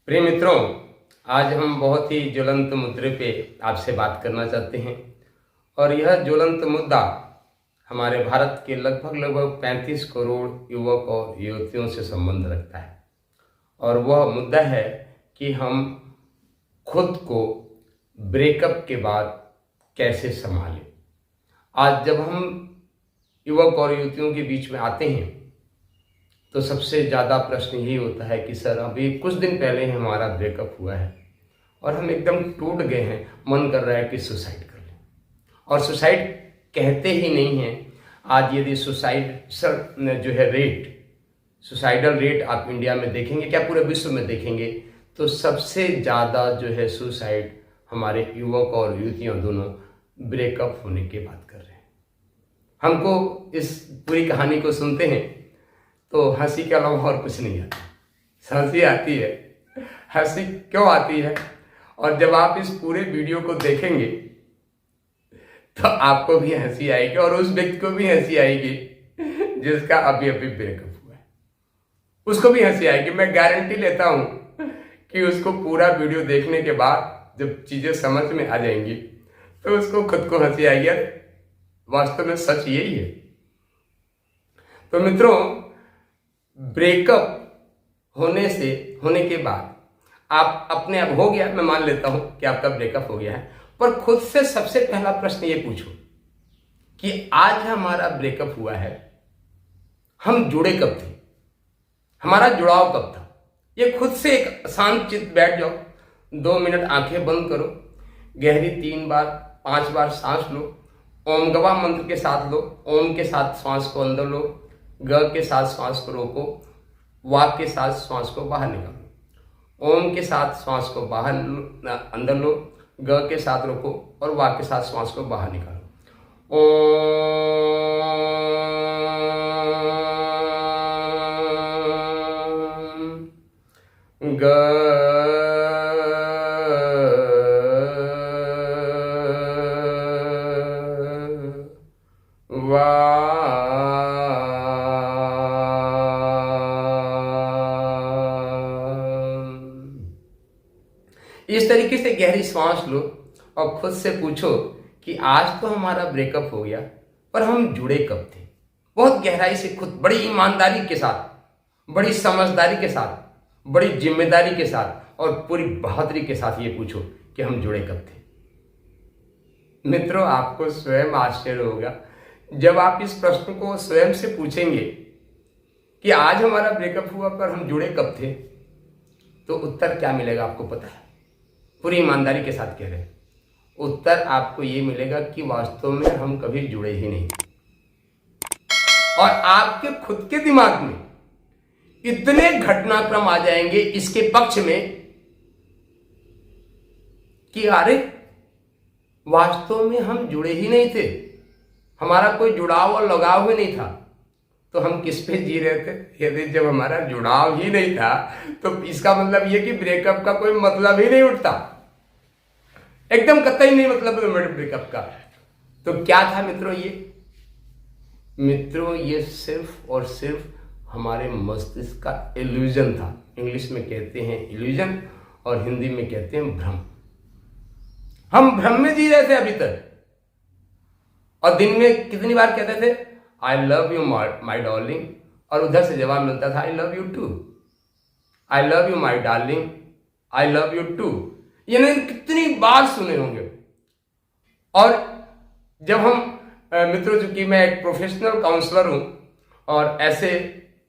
प्रिय मित्रों, आज हम बहुत ही ज्वलंत मुद्दे पे आपसे बात करना चाहते हैं और यह ज्वलंत मुद्दा हमारे भारत के लगभग 35 करोड़ युवक और युवतियों से संबंध रखता है। और वह मुद्दा है कि हम खुद को ब्रेकअप के बाद कैसे संभालें। आज जब हम युवक और युवतियों के बीच में आते हैं तो सबसे ज़्यादा प्रश्न यही होता है कि सर अभी कुछ दिन पहले ही हमारा ब्रेकअप हुआ है और हम एकदम टूट गए हैं, मन कर रहा है कि सुसाइड कर लें। और सुसाइड कहते ही नहीं हैं। आज यदि सुसाइडल रेट आप इंडिया में देखेंगे, क्या पूरे विश्व में देखेंगे, तो सबसे ज़्यादा सुसाइड हमारे युवक और युवतियाँ दोनों ब्रेकअप होने के बाद कर रहे हैं। हमको इस पूरी कहानी को सुनते हैं तो हंसी के अलावा और कुछ नहीं आता। हंसी आती है। हंसी क्यों आती है? और जब आप इस पूरे वीडियो को देखेंगे तो आपको भी हंसी आएगी और उस व्यक्ति को भी हंसी आएगी जिसका अभी अभी ब्रेकअप हुआ है, उसको भी हंसी आएगी। मैं गारंटी लेता हूं कि उसको पूरा वीडियो देखने के बाद जब चीजें समझ में आ जाएंगी तो उसको खुद को हंसी आएगी। वास्तव में सच यही है। तो मित्रों, ब्रेकअप होने के बाद आप अपने आप हो गया, मैं मान लेता हूं कि आपका ब्रेकअप हो गया है, पर खुद से सबसे पहला प्रश्न ये पूछो कि आज हमारा ब्रेकअप हुआ है, हम जुड़े कब थे, हमारा जुड़ाव कब था। ये खुद से एक शांत चित्त बैठ जाओ, 2 मिनट आंखें बंद करो, गहरी 3 बार 5 बार सांस लो, ओम गवा मंत्र के साथ लो। ओम के साथ श्वास को अंदर लो, ग के साथ श्वास को रोको, वाक के साथ श्वास को बाहर निकालो। ओम के साथ श्वास को बाहर अंदर लो, ग के साथ रोको और वाक के साथ श्वास को बाहर निकालो। ओम ग इस तरीके से गहरी सांस लो और खुद से पूछो कि आज तो हमारा ब्रेकअप हो गया, पर हम जुड़े कब थे। बहुत गहराई से खुद, बड़ी ईमानदारी के साथ, बड़ी समझदारी के साथ, बड़ी जिम्मेदारी के साथ और पूरी बहादुरी के साथ ये पूछो कि हम जुड़े कब थे। मित्रों, आपको स्वयं आश्चर्य होगा जब आप इस प्रश्न को स्वयं से पूछेंगे कि आज हमारा ब्रेकअप हुआ पर हम जुड़े कब थे, तो उत्तर क्या मिलेगा आपको पता है? पूरी ईमानदारी के साथ कह रहे हैं, उत्तर आपको ये मिलेगा कि वास्तव में हम कभी जुड़े ही नहीं। और आपके खुद के दिमाग में इतने घटनाक्रम आ जाएंगे इसके पक्ष में कि अरे वास्तव में हम जुड़े ही नहीं थे, हमारा कोई जुड़ाव और लगाव ही नहीं था, तो हम किस पे जी रहे थे। यदि जब हमारा जुड़ाव ही नहीं था तो इसका मतलब ये कि ब्रेकअप का कोई मतलब ही नहीं उठता, एकदम कतई नहीं मतलब ब्रेकअप का। तो क्या था मित्रों? ये सिर्फ और सिर्फ हमारे मस्तिष्क का इल्यूजन था। इंग्लिश में कहते हैं इल्यूजन और हिंदी में कहते हैं भ्रम। हम भ्रम में जी रहे थे अभी तक, और दिन में कितनी बार कहते थे I love you my darling, और उधर से जवाब मिलता था I love you too, I love you my darling, I love you too. ये कितनी बार सुने होंगे। और जब हम मित्रों, चूंकि मैं एक प्रोफेशनल काउंसलर हूं और ऐसे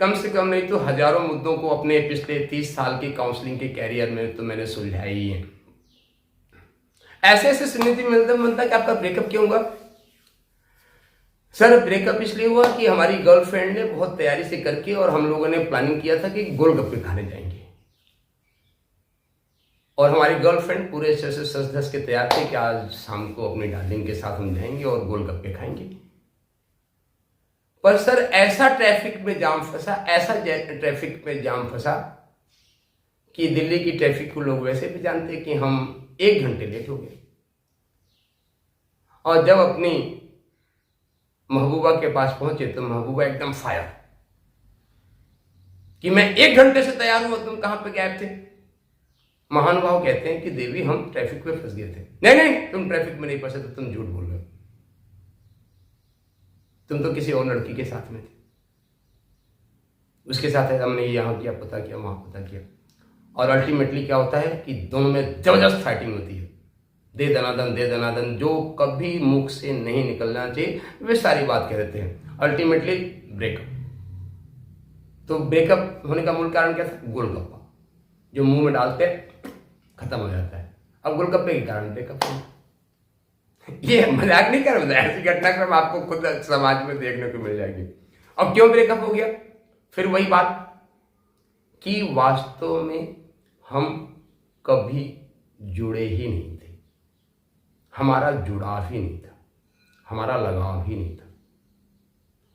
कम से कम नहीं तो हजारों मुद्दों को अपने पिछले 30 साल की काउंसलिंग के कैरियर में तो मैंने सुलझाई ही है। ऐसे सुनने से मिलता कि आपका ब्रेकअप क्यों हुआ? सर ब्रेकअप इसलिए हुआ कि हमारी गर्लफ्रेंड ने बहुत तैयारी से करके, और हम लोगों ने प्लानिंग किया था कि गोलगप्पे खाने जाएंगे, और हमारी गर्लफ्रेंड पूरे से सज धज के तैयार थे कि आज शाम को अपनी डार्लिंग के साथ हम जाएंगे और गोलगप्पे खाएंगे। पर सर ऐसा ट्रैफिक में जाम फंसा कि दिल्ली की ट्रैफिक को लोग वैसे भी जानते कि हम 1 घंटे लेट हो गए। और जब अपनी महबूबा के पास पहुंचे तो महबूबा एकदम फायर कि मैं 1 घंटे से तैयार हुआ, तुम कहां पे गए थे। महानुभाव कहते हैं कि देवी हम ट्रैफिक में फंस गए थे। नहीं नहीं, तुम ट्रैफिक में नहीं फंसे तो तुम झूठ बोल रहे हो, तुम तो किसी और लड़की के साथ में थे, उसके साथ है, हमने यहाँ किया, पता किया, वहां पता किया। और अल्टीमेटली क्या होता है कि दोनों में जबरदस्त फाइटिंग होती है, दे दनादन दे दनादन, जो कभी मुख से नहीं निकलना चाहिए वे सारी बात कह देते हैं। Ultimately breakup. तो ब्रेकअप होने का मूल कारण क्या था? गोलगप्पा, जो मुंह में डालते खत्म हो जाता है। अब गोलगप्पे के कारण ब्रेकअप हो, ये मजाक नहीं कर रहा, ऐसी घटनाक्रम आपको खुद समाज में देखने को मिल जाएगी। अब क्यों ब्रेकअप हो गया? फिर वही बात कि वास्तव में हम कभी जुड़े ही नहीं थे, हमारा जुड़ाव ही नहीं था, हमारा लगाव ही नहीं था।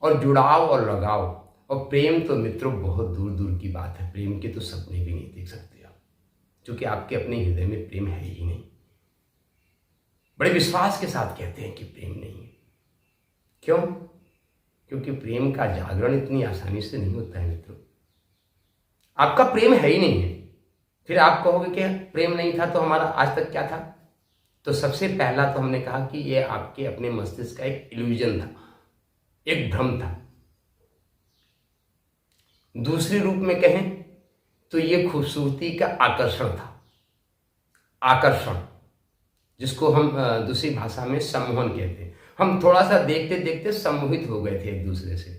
और जुड़ाव और लगाव और प्रेम तो मित्रों बहुत दूर दूर की बात है, प्रेम के तो सपने भी नहीं देख सकते आप, क्योंकि आपके अपने हृदय में प्रेम है ही नहीं। बड़े विश्वास के साथ कहते हैं कि प्रेम नहीं है। क्यों? क्योंकि प्रेम का जागरण इतनी आसानी से नहीं होता है मित्रों। आपका प्रेम है ही नहीं है, फिर आप कहोगे कि प्रेम नहीं था तो हमारा आज तक क्या था? तो सबसे पहला तो हमने कहा कि ये आपके अपने मस्तिष्क का एक इल्यूजन था, एक भ्रम था। दूसरे रूप में कहें तो ये खूबसूरती का आकर्षण था, आकर्षण, जिसको हम दूसरी भाषा में सम्मोहन कहते हैं। हम थोड़ा सा देखते देखते सम्मोहित हो गए थे एक दूसरे से,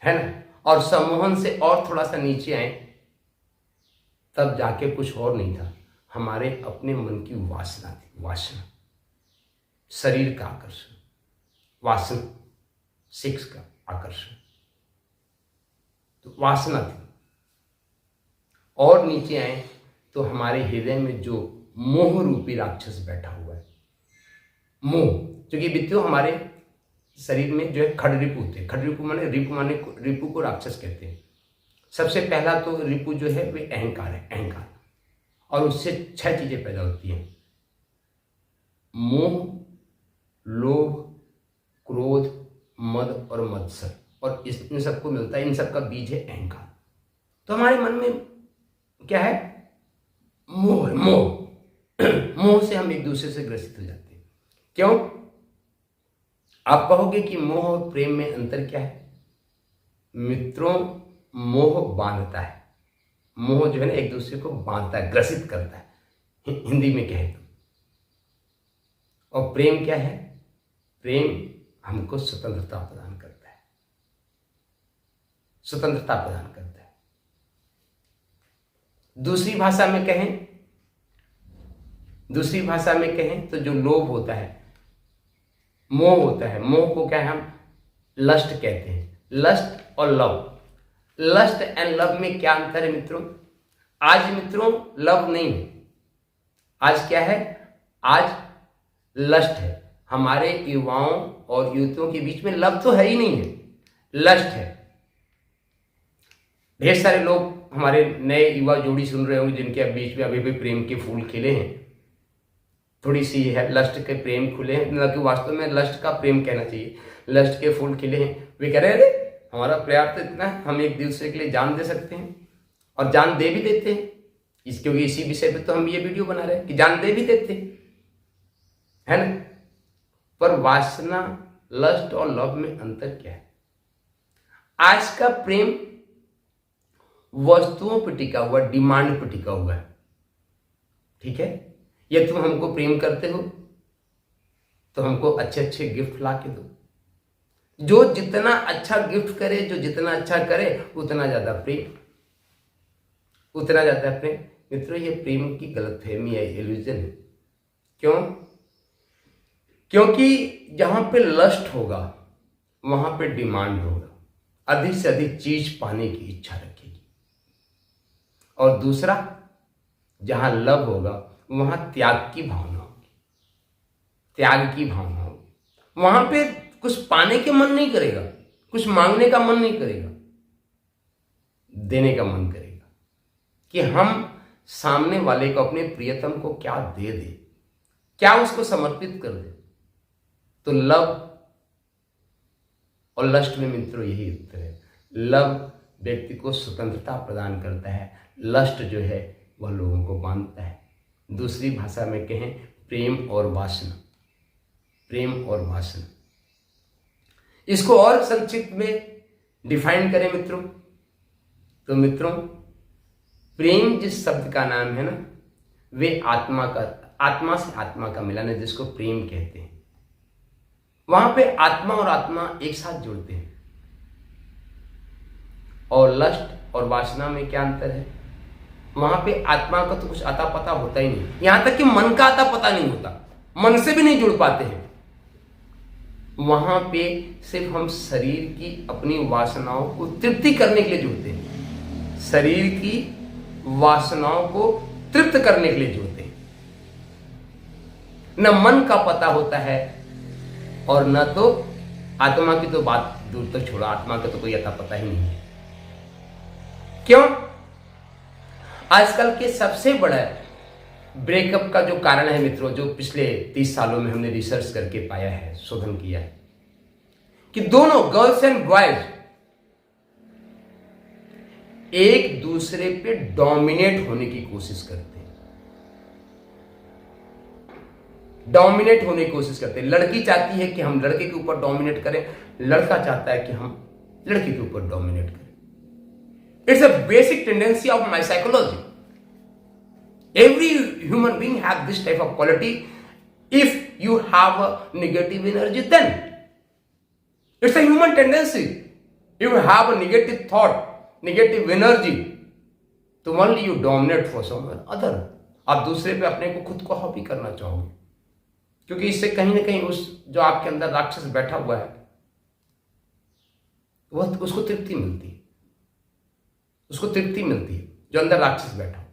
है ना? और सम्मोहन से और थोड़ा सा नीचे आए, तब जाके कुछ और नहीं था, हमारे अपने मन की वासना थी, वासना, शरीर का आकर्षण, वासना, सेक्स का आकर्षण, तो वासना थी। और नीचे आए तो हमारे हृदय में जो मोह रूपी राक्षस बैठा हुआ है, मोह, क्योंकि मित्रों हमारे शरीर में जो है खडरिपु थे, खडरिपु माने रिपु, माने रिपु को राक्षस कहते हैं। सबसे पहला तो रिपु जो है वे अहंकार है, अहंकार, और उससे 6 चीजें पैदा होती हैं: मोह, लोभ, क्रोध, मद और मत्सर, और इन सबको मिलता है, इन सब का बीज है अहंकार। तो हमारे मन में क्या है? मोह, मोह मोह से हम एक दूसरे से ग्रसित हो जाते हैं। क्यों? आप कहोगे कि मोह और प्रेम में अंतर क्या है? मित्रों, मोह बांधता है, मोह जो है ना एक दूसरे को बांधता है, ग्रसित करता है, हिंदी में कहे तो। और प्रेम क्या है? प्रेम हमको स्वतंत्रता प्रदान करता है, स्वतंत्रता प्रदान करता है। दूसरी भाषा में कहें तो जो लोभ होता है, मोह होता है, मोह को क्या है हम लस्ट कहते हैं, लस्ट और लव। लस्ट एंड लव में क्या अंतर है मित्रों? आज मित्रों लव नहीं है, आज क्या है? आज लस्ट है। हमारे युवाओं और युवतियों के बीच में लव तो है ही नहीं है, लस्ट है। ढेर सारे लोग हमारे नए युवा जोड़ी सुन रहे होंगे जिनके बीच में अभी भी प्रेम के फूल खिले हैं, थोड़ी सी है लस्ट के प्रेम खुले हैं, मतलब कि वास्तव में लस्ट का प्रेम कहना चाहिए, लस्ट के फूल खिले हैं। वे कह रहे हैं अरे हमारा प्यार तो इतना है, हम एक दूसरे के लिए जान दे सकते हैं, और जान दे भी देते हैं। क्योंकि इसी विषय पे तो हम ये वीडियो बना रहे हैं कि जान दे भी देते हैं, है ना? पर वासना, लस्ट और लव में अंतर क्या है? आज का प्रेम वस्तुओं पर टिका हुआ, डिमांड पर टिका हुआ है, ठीक है? ये तुम हमको प्रेम करते हो तो हमको अच्छे अच्छे गिफ्ट ला के दो। जो जितना अच्छा गिफ्ट करे, जो जितना अच्छा करे, उतना ज्यादा प्रेम, उतना ज्यादा प्रेम। मित्रों ये प्रेम की गलतफहमी है, इल्यूजन है। क्यों? क्योंकि जहां पे लस्ट होगा वहां पे डिमांड होगा, अधिक से अधिक चीज पाने की इच्छा रखेगी। और दूसरा, जहां लव होगा वहां त्याग की भावना होगी, त्याग की भावना होगी। वहां पे कुछ पाने के मन नहीं करेगा, कुछ मांगने का मन नहीं करेगा, देने का मन करेगा कि हम सामने वाले को, अपने प्रियतम को क्या दे दे, क्या उसको समर्पित कर दे। तो लव और लस्ट में मित्रों यही उत्तर है। लव व्यक्ति को स्वतंत्रता प्रदान करता है, लस्ट जो है वह लोगों को बांधता है। दूसरी भाषा में कहें प्रेम और वासना, प्रेम और वासना। इसको और संक्षिप्त में डिफाइन करें मित्रों, तो मित्रों प्रेम जिस शब्द का नाम है ना, वे आत्मा से आत्मा का मिलन है, जिसको प्रेम कहते हैं। वहां पे आत्मा और आत्मा एक साथ जुड़ते हैं। और लस्ट और वासना में क्या अंतर है? वहां पे आत्मा का तो कुछ अता पता होता ही नहीं, यहां तक कि मन का अता पता नहीं होता, मन से भी नहीं जुड़ पाते हैं। वहां पे सिर्फ हम शरीर की अपनी वासनाओं को तृप्ति करने के लिए जुड़ते हैं, शरीर की वासनाओं को तृप्त करने के लिए जुड़ते हैं। न मन का पता होता है और न तो आत्मा की तो बात दूर तक छोड़ो, आत्मा का तो कोई अता पता ही नहीं है। क्यों? आजकल के सबसे बड़ा ब्रेकअप का जो कारण है मित्रों, जो पिछले 30 सालों में हमने रिसर्च करके पाया है, शोधन किया है, कि दोनों गर्ल्स एंड बॉयज एक दूसरे पे डोमिनेट होने की कोशिश करते हैं, डोमिनेट होने की कोशिश करते हैं। लड़की चाहती है कि हम लड़के के ऊपर डोमिनेट करें, लड़का चाहता है कि हम लड़की के ऊपर डोमिनेट करें। It's a basic tendency of my psychology. Every human being have this type of quality. If you have a negative energy, then it's a human tendency. If you have a negative thought, negative energy, तो only you dominate for someone other. आप दूसरे पे अपने को खुद को हावी करना चाहोगे, क्योंकि इससे कहीं ना कहीं उस जो आपके अंदर राक्षस बैठा हुआ है वह उसको तृप्ति मिलती है, उसको तृप्ति मिलती है जो अंदर राक्षस बैठा हो।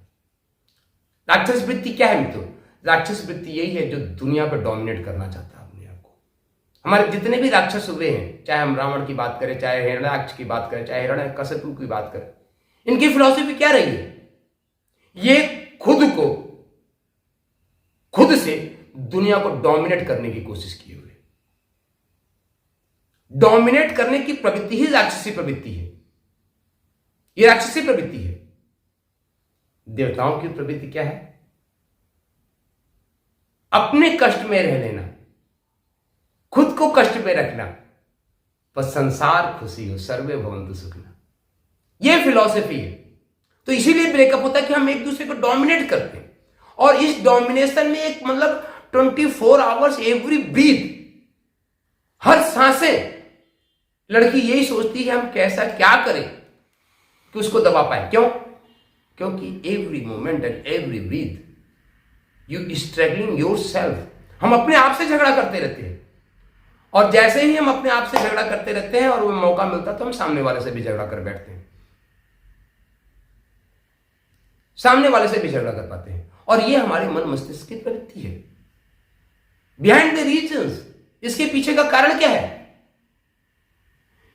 राक्षस वृत्ति क्या है मित्रों? राक्षस वृत्ति यही है जो दुनिया पर डोमिनेट करना चाहता है अपने आप को। हमारे जितने भी राक्षस हुए हैं, चाहे हम रावण की बात करें, चाहे हिरण्याक्ष की बात करें, चाहे हिरण्यकशिपु की बात करें, इनकी फिलॉसफी क्या रही है? ये खुद से दुनिया को डोमिनेट करने की कोशिश किए हुए। डोमिनेट करने की प्रवृत्ति ही राक्षसी प्रवृत्ति है, ये राक्षसी प्रवृत्ति है। देवताओं की प्रवृत्ति क्या है? अपने कष्ट में रह लेना, खुद को कष्ट में रखना, पर संसार खुशी हो, सर्वे भवन्तु सुखिनः, यह फिलॉसफी है। तो इसीलिए ब्रेकअप होता है कि हम एक दूसरे को डोमिनेट करते हैं, और इस डोमिनेशन में एक मतलब 24 आवर्स एवरी ब्रीथ, हर सांसें लड़की यही सोचती है हम कैसा क्या करें कि उसको दबा पाए। क्यों? क्योंकि every moment and every breath you struggling yourself. हम अपने आप से झगड़ा करते रहते हैं, और जैसे ही हम अपने आप से झगड़ा करते रहते हैं और वो मौका मिलता है तो हम सामने वाले से भी झगड़ा कर बैठते हैं, सामने वाले से भी झगड़ा कर पाते हैं। और ये हमारे मन मस्तिष्क की प्रवृत्ति है। बिहाइंड द रीजंस, इसके पीछे का कारण क्या है?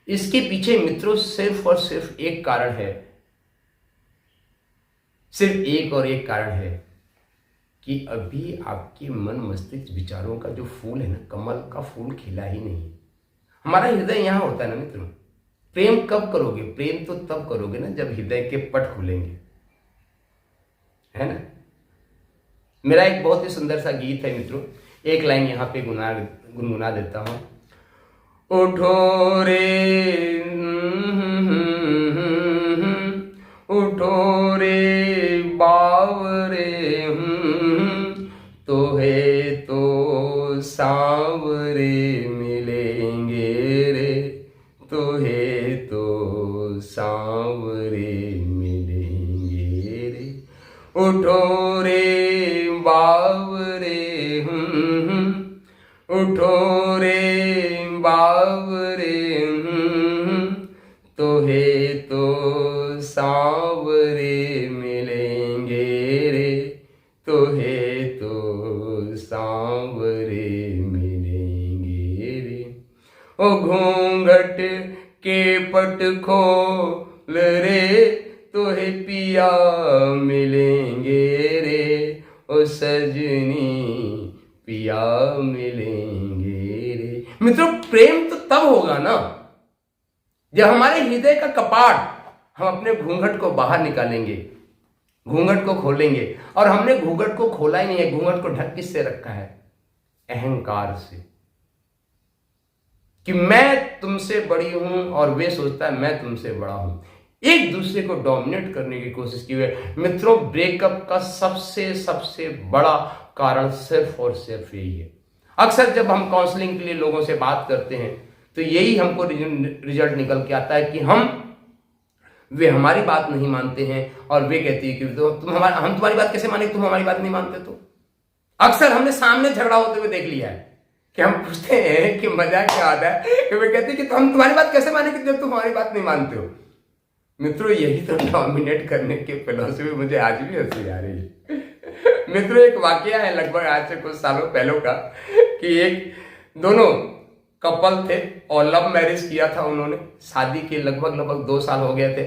इसके पीछे मित्रों सिर्फ और सिर्फ एक कारण है, सिर्फ एक और एक कारण है कि अभी आपके मन मस्तिष्क विचारों का जो फूल है ना, कमल का फूल खिला ही नहीं। हमारा हृदय यहां होता है ना मित्रों। प्रेम कब करोगे? प्रेम तो तब करोगे ना जब हृदय के पट खुलेंगे, है ना। मेरा एक बहुत ही सुंदर सा गीत है मित्रों, एक लाइन यहाँ पे गुनगुना देता हूं। उठो रे उठो रे बावरे, तो है तो सांवरे मिलेंगे रे, तो है तो सांवरे मिलेंगे रे। उठो रे बावरे, उठो रे बावरे, तो है तो सांवरे मिलेंगे रे, तो है तो सांवरे मिलेंगे रे। ओ घूंघट के पट खोल रे, तो है पिया मिलेंगे रे, ओ सजनी पिया मिलेंगे रे। मित्रों प्रेम तो तब होगा ना जब हमारे हृदय का कपाट हम अपने घूंघट को बाहर निकालेंगे घूंघट को खोलेंगे। और हमने घूंघट को खोला ही नहीं है। घूंघट को ढक किससे रखा है? अहंकार से, कि मैं तुमसे बड़ी हूं और वे सोचता है मैं तुमसे बड़ा हूं। एक दूसरे को डोमिनेट करने की कोशिश की है। मित्रों, ब्रेकअप का सबसे सबसे बड़ा कारण सिर्फ और सिर्फ यही है। अक्सर जब हम काउंसलिंग के लिए लोगों से बात करते हैं तो यही हमको रिजल्ट निकल के आता है कि वे हमारी बात नहीं मानते हैं और वे कहती है कि हम तुम्हारी बात कैसे माने, तुम हमारी बात नहीं मानते। तो अक्सर हमने सामने झगड़ा होते हुए देख लिया है कि हम पूछते हैं कि मजा क्या आता है कि वे कहते हैं कि हम तुम्हारी बात कैसे माने कि जब तुम हमारी बात नहीं मानते हो। मित्रों, यही तो डोमिनेट करने की फिलॉसफी मुझे आज भी हंसी आ रही है। मित्रों, एक वाकया है लगभग आज से कुछ सालों पहले का कि एक दोनों कपल थे और लव मैरिज किया था उन्होंने। शादी के लगभग 2 साल हो गए थे।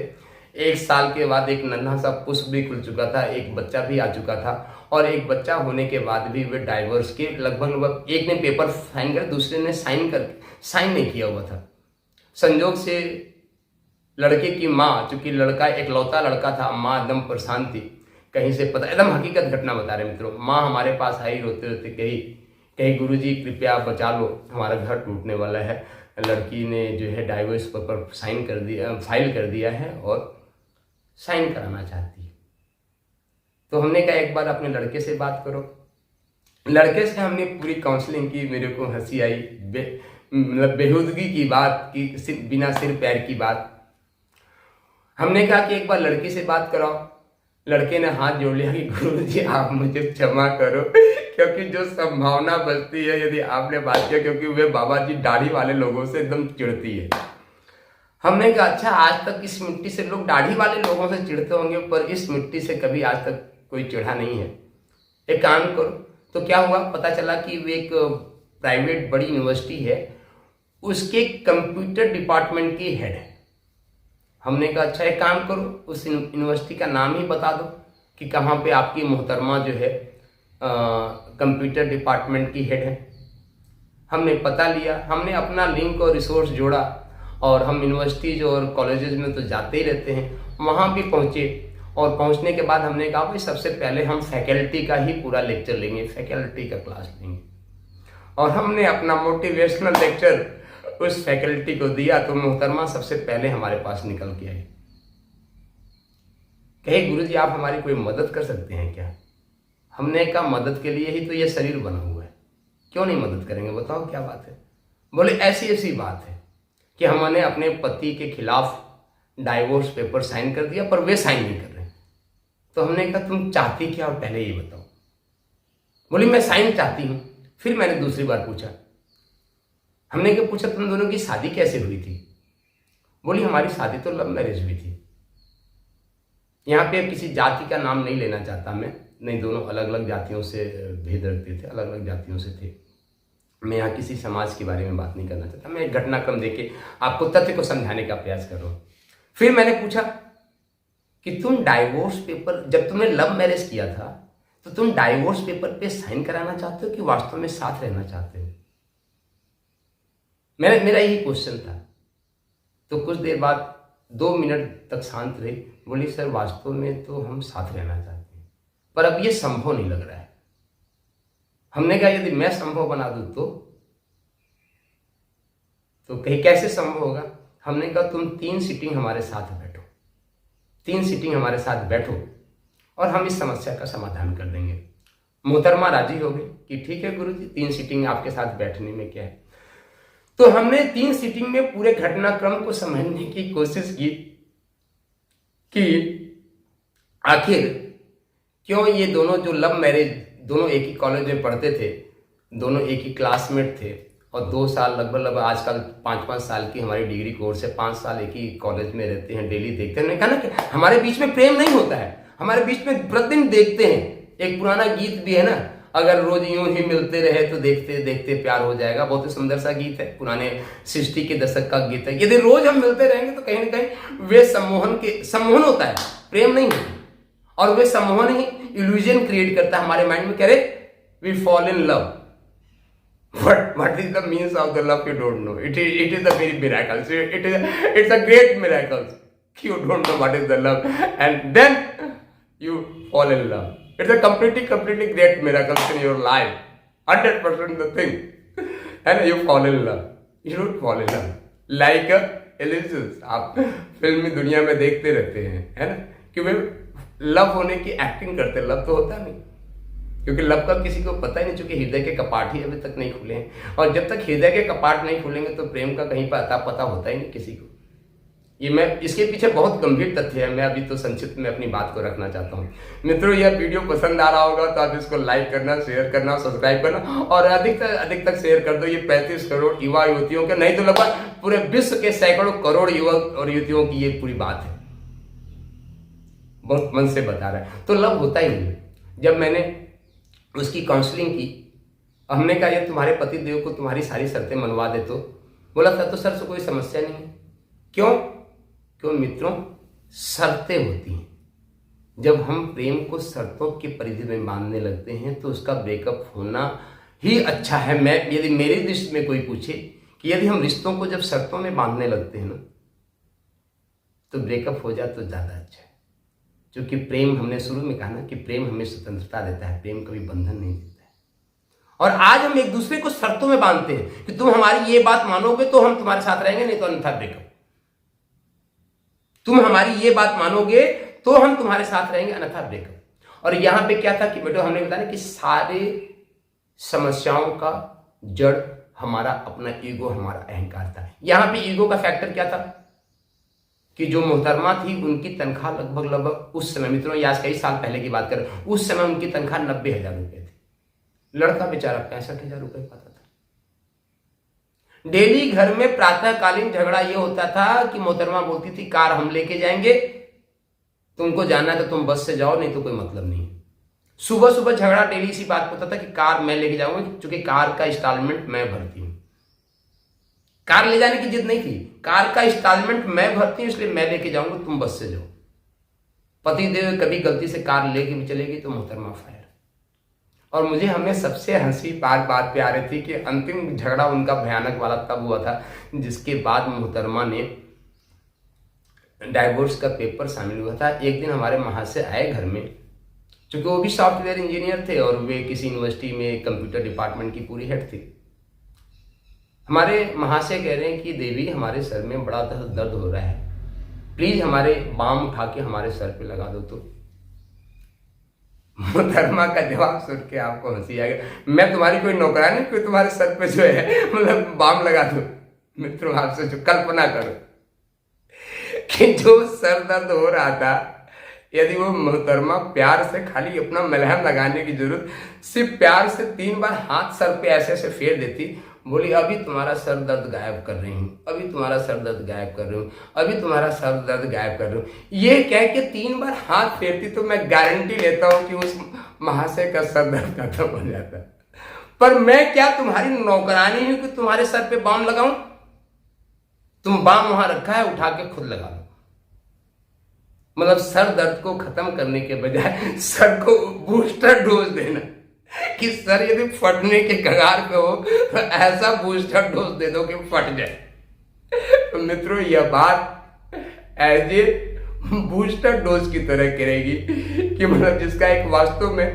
1 साल के बाद एक नन्हा सा पुष्प भी खुल चुका था, एक बच्चा भी आ चुका था। और एक बच्चा होने के बाद भी वे डाइवोर्स के लगभग एक ने पेपर साइन कर, दूसरे ने साइन नहीं किया हुआ था। संजोग से लड़के की माँ, चूंकि लड़का इकलौता लड़का था, माँ एकदम परेशान थी। कहीं से पता, एकदम हकीकत घटना बता रहे मित्रों। माँ हमारे पास आई रोते रोते, कही गुरुजी कृपया बचा लो, हमारा घर टूटने वाला है। लड़की ने जो है डाइवोर्स पेपर फाइल कर दिया है और साइन कराना चाहती है। तो हमने कहा एक बार अपने लड़के से बात करो। लड़के से हमने पूरी काउंसलिंग की। मेरे को हंसी आई, मतलब बेहूदगी की बात की, बिना सिर पैर की बात। हमने कहा कि एक बार लड़की से बात कराओ। लड़के ने हाथ जोड़ लिया कि गुरुजी आप मुझे क्षमा करो, क्योंकि जो संभावना बचती है यदि आपने बात किया, क्योंकि वे बाबा जी दाढ़ी वाले लोगों से एकदम चिढ़ती है। हमने कहा अच्छा, आज तक इस मिट्टी से लोग दाढ़ी वाले लोगों से चिढ़ते होंगे, पर इस मिट्टी से कभी आज तक कोई चिढ़ा नहीं है। एक काम करो। तो क्या हुआ, पता चला कि वे एक प्राइवेट बड़ी यूनिवर्सिटी है, उसके कंप्यूटर डिपार्टमेंट की हेड है। हमने कहा अच्छा एक काम करो, उस यूनिवर्सिटी का नाम ही बता दो कि कहाँ पे आपकी मोहतरमा जो है कंप्यूटर डिपार्टमेंट की हेड है। हमने पता लिया, हमने अपना लिंक और रिसोर्स जोड़ा और हम यूनिवर्सिटीज और कॉलेजेस में तो जाते ही रहते हैं, वहाँ भी पहुँचे। और पहुँचने के बाद हमने कहा भाई सबसे पहले हम फैकल्टी का ही पूरा लेक्चर लेंगे, फैकल्टी का क्लास लेंगे। और हमने अपना मोटिवेशनल लेक्चर उस फैकल्टी को दिया। तो मोहतरमा सबसे पहले हमारे पास निकल के आई, कहे गुरुजी आप हमारी कोई मदद कर सकते हैं क्या? हमने कहा मदद के लिए ही तो ये शरीर बना हुआ है, क्यों नहीं मदद करेंगे, बताओ क्या बात है। बोले ऐसी बात है कि हमने अपने पति के खिलाफ डाइवोर्स पेपर साइन कर दिया, पर वे साइन नहीं कर रहे। तो हमने कहा तुम चाहती क्या, और पहले ये बताओ। बोली मैं साइन चाहती हूं। फिर मैंने दूसरी बार पूछा, हमने क्या पूछा तुम दोनों की शादी कैसे हुई थी? बोली हमारी शादी तो लव मैरिज हुई थी। यहाँ पे किसी जाति का नाम नहीं लेना चाहता मैं, नहीं, दोनों अलग अलग जातियों से भेद रखते थे, अलग अलग जातियों से थे। मैं यहाँ किसी समाज के बारे में बात नहीं करना चाहता, मैं एक घटनाक्रम देके आपको तथ्य को समझाने का प्रयास कर रहा हूँ। फिर मैंने पूछा कि तुम डाइवोर्स पेपर, जब तुमने लव मैरिज किया था तो तुम डाइवोर्स पेपर पे साइन कराना चाहते हो कि वास्तव में साथ रहना चाहते हो? मेरा यही क्वेश्चन था। तो कुछ देर बाद 2 मिनट तक शांत रही। बोली सर वास्तव में तो हम साथ रहना चाहते हैं, पर अब ये संभव नहीं लग रहा है। हमने कहा यदि मैं संभव बना दूं तो कहीं कैसे संभव होगा? हमने कहा तुम 3 सीटिंग हमारे साथ बैठो, 3 सीटिंग हमारे साथ बैठो और हम इस समस्या का समाधान कर देंगे। मोहतरमा राजी हो गई कि ठीक है गुरुजी, 3 सीटिंग आपके साथ बैठने में क्या है। तो हमने 3 सीटिंग में पूरे घटनाक्रम को समझने की कोशिश की कि आखिर क्यों ये दोनों जो लव मैरिज, दोनों एक ही कॉलेज में पढ़ते थे, दोनों एक ही क्लासमेट थे और 2 साल लगभग आजकल 5-5 साल की हमारी डिग्री कोर्स है, 5 साल एक ही कॉलेज में रहते हैं, डेली देखते हैं। मैंने कहा ना कि हमारे बीच में प्रेम नहीं होता है, हमारे बीच में प्रतिदिन देखते हैं। एक पुराना गीत भी है ना, अगर रोज यूं ही मिलते रहे तो देखते देखते प्यार हो जाएगा। बहुत ही सुंदर सा गीत है, पुराने 60 के दशक का गीत है। यदि रोज हम मिलते रहेंगे तो कहीं ना कहीं वे सम्मोहन होता है, प्रेम नहीं होता। और वे सम्मोहन ही इल्यूजन क्रिएट करता है हमारे माइंड में, कह रहे we fall in love, but what is the means of the love you don't know. It is the very miracle, it's a great miracle, you don't know what is the love, and then you fall in love. It's a completely great miracles in your life. 100% the thing. And you fall in love. You don't fall in love. Like illusions. आप फिल्मी दुनिया में देखते रहते हैं, है ना, कि वे लव होने की एक्टिंग करते, लव तो होता नहीं, क्योंकि लव का किसी को पता ही नहीं, चूंकि हृदय के कपाट ही अभी तक नहीं खुले हैं। और जब तक हृदय के कपाट नहीं खुलेंगे तो प्रेम का कहीं पर अता पता होता ही नहीं किसी को। ये मैं इसके पीछे बहुत गंभीर तथ्य है, मैं अभी तो संक्षिप्त में अपनी बात को रखना चाहता हूँ। मित्रों, यह वीडियो पसंद आ रहा होगा तो आप इसको लाइक करना, शेयर करना, सब्सक्राइब करना और अधिक तक शेयर कर दो। ये 35 करोड़ युवा युवतियों के, नहीं तो लगभग पूरे विश्व के सैकड़ों करोड़ युवक और युवतियों की ये पूरी बात है, बहुत मन से बता रहा है। तो लव होता ही नहीं। जब मैंने उसकी काउंसलिंग की, हमने कहा ये तुम्हारे पति देव को तुम्हारी सारी शर्तें मनवा दे, तो बोला था तो सर से कोई समस्या नहीं है। क्यों मित्रों, शर्तें होती हैं। जब हम प्रेम को शर्तों की परिधि में बांधने लगते हैं तो उसका ब्रेकअप होना ही अच्छा है। यदि मेरी दृष्टि में कोई पूछे कि यदि हम रिश्तों को जब शर्तों में बांधने लगते हैं ना, तो ब्रेकअप हो जाए तो ज्यादा अच्छा है। क्योंकि प्रेम, हमने शुरू में कहा ना कि प्रेम हमें स्वतंत्रता देता है, प्रेम कभी बंधन नहीं देता है। और आज हम एक दूसरे को शर्तों में बांधते हैं कि तुम हमारी ये बात मानोगे तो हम तुम्हारे साथ रहेंगे, नहीं तो अन्यथा ब्रेकअप। तुम हमारी ये बात मानोगे तो हम तुम्हारे साथ रहेंगे, अन्यथा ब्रेकअप। और यहां पे क्या था कि बेटो, हमने बताया कि सारे समस्याओं का जड़ हमारा अपना ईगो, हमारा अहंकार था। यहां पे ईगो का फैक्टर क्या था कि जो मोहतरमा थी उनकी तनख्वाह लगभग उस समय, मित्रों ये आज कई साल पहले की बात करें, उस समय उनकी तनख्वाह 90,000 रुपए थी। लड़का बेचारा 65,000 रुपए पाता था। डेली घर में प्रातःकालीन झगड़ा ये होता था कि मोहतरमा बोलती थी कार हम लेके जाएंगे, तुमको जाना है तो तुम बस से जाओ, नहीं तो कोई मतलब नहीं। सुबह सुबह झगड़ा डेली इसी बात होता था कि कार मैं लेके जाऊंगा, क्योंकि कार का इंस्टॉलमेंट मैं भरती हूं। कार ले जाने की जिद नहीं थी, कार का इंस्टॉलमेंट मैं भरती हूं इसलिए मैं लेके जाऊंगा, तुम बस से जाओ। पति देव कभी गलती से कार लेके भी चलेगी तो मोहतरमा फायर। और मुझे हमें सबसे हंसी बात पे आ रही थी कि अंतिम झगड़ा उनका भयानक वाला तब हुआ था जिसके बाद मोहतरमा ने डाइवोर्स का पेपर शामिल हुआ था। एक दिन हमारे महाशय आए घर में, चूंकि वो भी सॉफ्टवेयर इंजीनियर थे और वे किसी यूनिवर्सिटी में कंप्यूटर डिपार्टमेंट की पूरी हेड थी। हमारे महाशय कह रहे हैं कि देवी हमारे सर में बड़ा दर्द हो रहा है, प्लीज हमारे बाम उठा के हमारे सर पे लगा दो। तो मोहतरमा का जवाब सुन के आपको हंसी आएगा, मैं तुम्हारी कोई नौकरानी, कोई तुम्हारे सर पे जो है मतलब बाम लगा दो। मित्रों आप सोचो, कल्पना करो कि जो सर दर्द हो रहा था, यदि वो मोहतरमा प्यार से, खाली अपना मलहम लगाने की जरूरत, सिर्फ प्यार से 3 बार हाथ सर पे ऐसे फेर देती, बोली अभी तुम्हारा सर दर्द गायब कर रही हूँ, अभी तुम्हारा सर दर्द गायब कर रही हूँ, अभी तुम्हारा सर दर्द गायब कर रही हूँ, ये कह के 3 बार हाथ फेरती, तो मैं गारंटी लेता हूँ कि उस महाशय का सर दर्द खत्म हो जाता। पर मैं क्या तुम्हारी नौकरानी हूं कि तुम्हारे सर पे बाम लगाऊं? तुम बाम वहां रखा है, उठा के खुद लगा लो। मतलब सर दर्द को खत्म करने के बजाय सर को बूस्टर डोज देना कि सर यदि फटने के कगार पे हो तो ऐसा बूस्टर डोज दे दो कि फट जाए। तो मित्रों यह बात एज ए बूस्टर डोज की तरह करेगी कि मतलब जिसका एक वास्तव में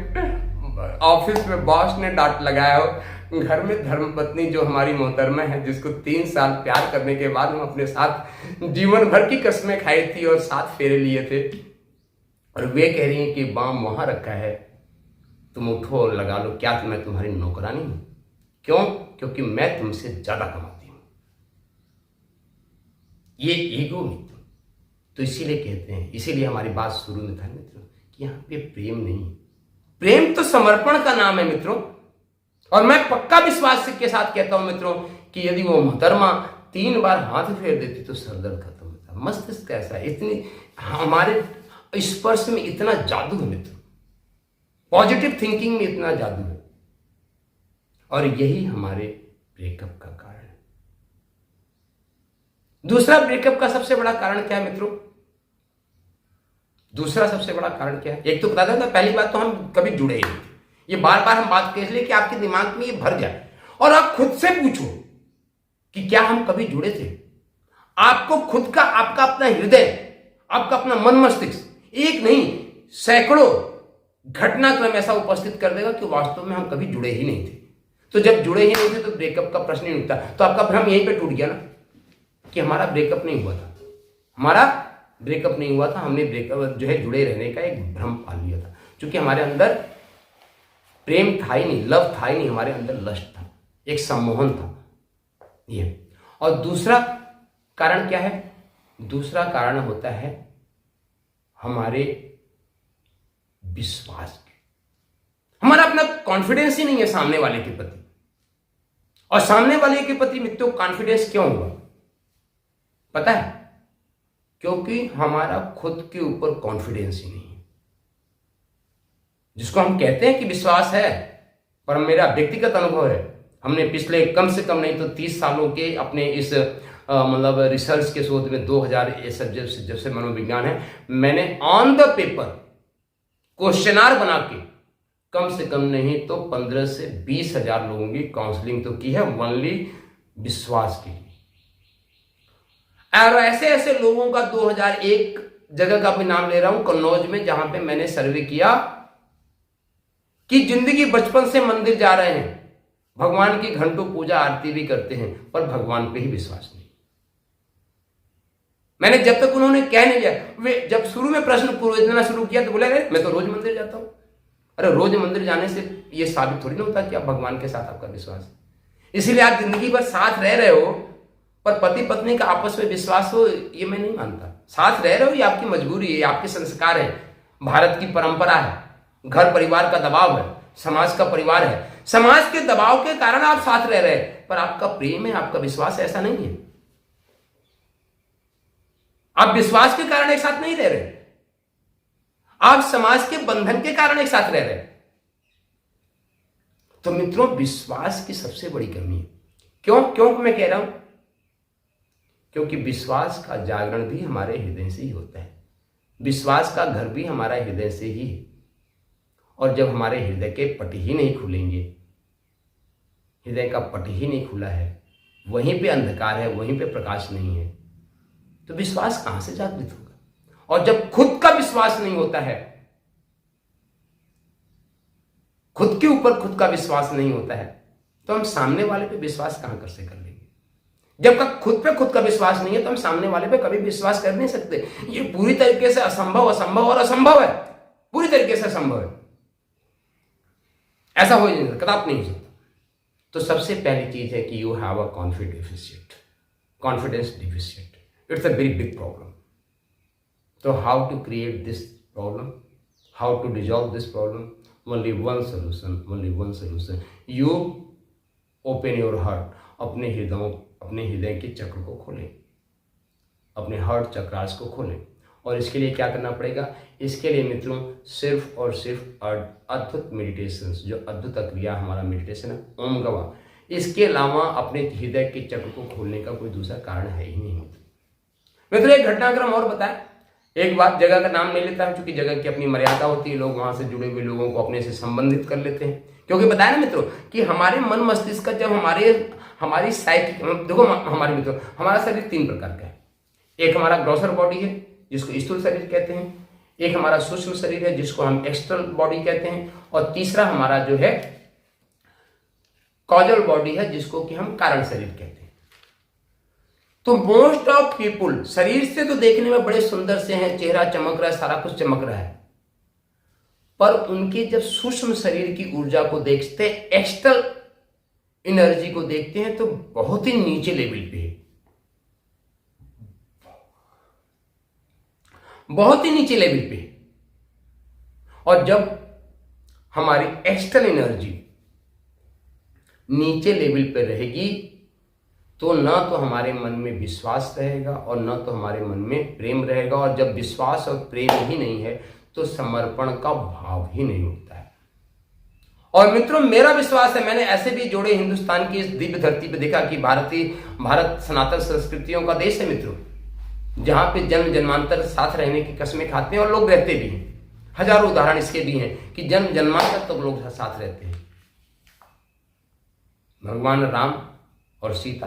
ऑफिस में बॉस ने डांट लगाया हो, घर में धर्मपत्नी जो हमारी मोहतरमा है, जिसको 3 साल प्यार करने के बाद हम अपने साथ जीवन भर की कसमें खाई थी और 7 फेरे लिए थे, और वे कह रही हैं कि बाम वहां रखा है, तुम उठो और लगा लो। क्या मैं तुम्हारी नौकरानी हूं? क्यों? क्योंकि मैं तुमसे ज्यादा कमाती हूं। ये ईगो मित्र, तो इसीलिए कहते हैं, इसीलिए हमारी बात शुरू में था मित्रों कि यहाँ पे प्रेम नहीं, प्रेम तो समर्पण का नाम है मित्रों। और मैं पक्का विश्वास के साथ कहता हूं मित्रों कि यदि वो मोहतरमा 3 बार हाथ फेर देती तो सरदर्द खत्म होता। मस्तिष्क कैसा है, इतनी हमारे स्पर्श में इतना जादू है मित्रों, पॉजिटिव थिंकिंग में इतना जादू है, और यही हमारे ब्रेकअप का कारण है। दूसरा ब्रेकअप का सबसे बड़ा कारण क्या है मित्रों? दूसरा सबसे बड़ा कारण क्या है? एक तो बता दें, पहली बात तो हम कभी जुड़े ही नहीं, ये बार बार हम बात कह इसलिए कि आपके दिमाग में ये भर जाए, और आप खुद से पूछो कि क्या हम कभी जुड़े थे। आपको खुद का, आपका अपना हृदय, आपका अपना मन मस्तिष्क, एक नहीं सैकड़ों घटनाक्रम ऐसा उपस्थित कर देगा कि वास्तव में हम कभी जुड़े ही नहीं थे। तो जब जुड़े ही नहीं थे तो ब्रेकअप का प्रश्न ही उठता। तो आपका भ्रम यहीं पे टूट गया ना कि हमारा ब्रेकअप नहीं हुआ था, हमारा ब्रेकअप नहीं हुआ था, हमने ब्रेकअप जो है जुड़े रहने का एक भ्रम पाल लिया था, क्योंकि हमारे अंदर प्रेम था ही नहीं, लव था ही नहीं, हमारे अंदर लस्ट था, एक सम्मोहन था ये। और दूसरा कारण क्या है? दूसरा कारण होता है हमारे विश्वास के, हमारा अपना कॉन्फिडेंस ही नहीं है सामने वाले के प्रति। और सामने वाले के प्रति मित्रों कॉन्फिडेंस क्यों हुआ पता है? क्योंकि हमारा खुद के ऊपर कॉन्फिडेंस ही नहीं है, जिसको हम कहते हैं कि विश्वास है। पर मेरा व्यक्तिगत अनुभव है, हमने पिछले कम से कम नहीं तो 30 सालों के अपने इस मतलब रिसर्च के शोध में 2000 जब से मनोविज्ञान है, मैंने ऑन द पेपर क्वेश्चनार बना के कम से कम नहीं तो 15 से 20 हजार लोगों की काउंसलिंग तो की है, ओनली विश्वास के लिए। और ऐसे ऐसे लोगों का 2001 जगह का भी नाम ले रहा हूं, कन्नौज में, जहां पे मैंने सर्वे किया कि जिंदगी बचपन से मंदिर जा रहे हैं, भगवान की घंटों पूजा आरती भी करते हैं, पर भगवान पे ही विश्वास नहीं। मैंने जब तक उन्होंने कह नहीं दिया, वे जब शुरू में प्रश्न पूछ देना शुरू किया तो बोले अरे मैं तो रोज मंदिर जाता हूं। अरे रोज मंदिर जाने से यह साबित थोड़ी ना होता कि आप भगवान के साथ आपका विश्वास है। इसीलिए आप जिंदगी भर साथ रह रहे हो, पर पति पत्नी का आपस में विश्वास हो, ये मैं नहीं मानता। साथ रह रहे हो ये आपकी मजबूरी है, आपके संस्कार है, भारत की परंपरा है, घर परिवार का दबाव है, समाज का परिवार है, समाज के दबाव के कारण आप साथ रह रहे हैं, पर आपका प्रेम है, आपका विश्वास ऐसा नहीं है। आप विश्वास के कारण एक साथ नहीं रह रहे, आप समाज के बंधन के कारण एक साथ रह रहे हैं। तो मित्रों विश्वास की सबसे बड़ी कमी है। क्यों मैं कह रहा हूं? क्योंकि विश्वास का जागरण भी हमारे हृदय से ही होता है, विश्वास का घर भी हमारा हृदय से ही है। और जब हमारे हृदय के पट ही नहीं खुलेंगे, हृदय का पट ही नहीं खुला है, वहीं पे अंधकार है, वहीं पे प्रकाश नहीं है, तो विश्वास कहां से जागृत होगा? और जब खुद का विश्वास नहीं होता है, खुद के ऊपर खुद का विश्वास नहीं होता है, तो हम सामने वाले पे विश्वास कहां कर लेंगे? जब तक खुद पे खुद का विश्वास नहीं है तो हम सामने वाले पे कभी विश्वास कर नहीं सकते। ये पूरी तरीके से असंभव और असंभव है, पूरी तरीके से असंभव है। ऐसा हो ही नहीं सकता, कदापि नहीं हो सकता। तो सबसे पहली चीज है कि you have a confidence deficient. It's a very big problem. तो how to create this problem, how to dissolve this problem? Only one solution. You open your heart, अपने हृदय के चक्र को खोलें, अपने हार्ट चक्रास को खोलें। और इसके लिए क्या करना पड़ेगा? इसके लिए मित्रों सिर्फ और सिर्फ अद्भुत मेडिटेशन, जो अद्भुत क्रिया हमारा मेडिटेशन है, ओम गवा, इसके अलावा अपने हृदय के चक्र को खोलने का कोई दूसरा कारण है ही नहीं। मित्रों एक घटनाक्रम और बताएं, एक बात, जगह का नाम नहीं लेता हूं क्योंकि जगह की अपनी मर्यादा होती है, लोग वहां से जुड़े हुए लोगों को अपने से संबंधित कर लेते हैं। क्योंकि बताया ना मित्रों कि हमारे मन मस्तिष्क का जब हमारी साइकिक, देखो हमारे मित्रों हमारा शरीर 3 प्रकार का है। एक हमारा ग्रॉसर बॉडी है जिसको स्थूल शरीर कहते हैं, एक हमारा सूक्ष्म शरीर है जिसको हम एक्सटर्नल बॉडी कहते हैं, और तीसरा हमारा जो है कॉजल बॉडी है जिसको कि हम कारण शरीर कहते हैं। तो मोस्ट ऑफ पीपुल शरीर से तो देखने में बड़े सुंदर से हैं, चेहरा चमक रहा है, सारा कुछ चमक रहा है, पर उनके जब सूक्ष्म शरीर की ऊर्जा को देखते हैं, एक्सटर्नल एनर्जी को देखते हैं, तो बहुत ही नीचे लेवल पे है, बहुत ही नीचे लेवल पे। और जब हमारी एक्सटर्नल एनर्जी नीचे लेवल पे रहेगी तो ना तो हमारे मन में विश्वास रहेगा और ना तो हमारे मन में प्रेम रहेगा। और जब विश्वास और प्रेम ही नहीं है तो समर्पण का भाव ही नहीं होता है। और मित्रों मेरा विश्वास है, मैंने ऐसे भी जोड़े हिंदुस्तान की इस दिव्य धरती पे देखा कि भारत सनातन संस्कृतियों का देश है मित्रों, जहां पे जन्म जन्मांतर साथ रहने की कसमें खाते हैं और लोग रहते भी हैं। हजारों उदाहरण इसके भी हैं कि जन्म जन्मांतर तक लोग साथ रहते हैं। भगवान राम और सीता,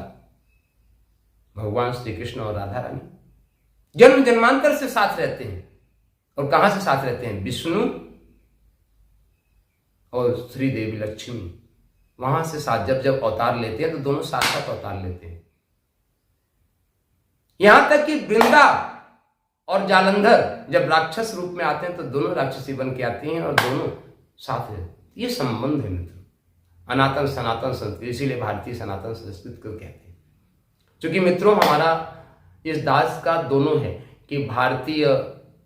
भगवान श्री कृष्ण और राधा रानी जन्म जन्मांतर से साथ रहते हैं। और कहां से साथ रहते हैं? विष्णु और श्री देवी लक्ष्मी, वहां से साथ जब जब अवतार लेते हैं तो दोनों साथ साथ अवतार लेते हैं। यहां तक कि वृंदा और जालंधर जब राक्षस रूप में आते हैं तो दोनों राक्षसी बन के आती हैं और दोनों साथ रहते हैं। ये संबंध है मित्र, अनातन सनातन संस्कृति, इसीलिए भारतीय सनातन संस्कृति को कहते हैं। क्योंकि मित्रों हमारा इस दास का दोनों है कि भारतीय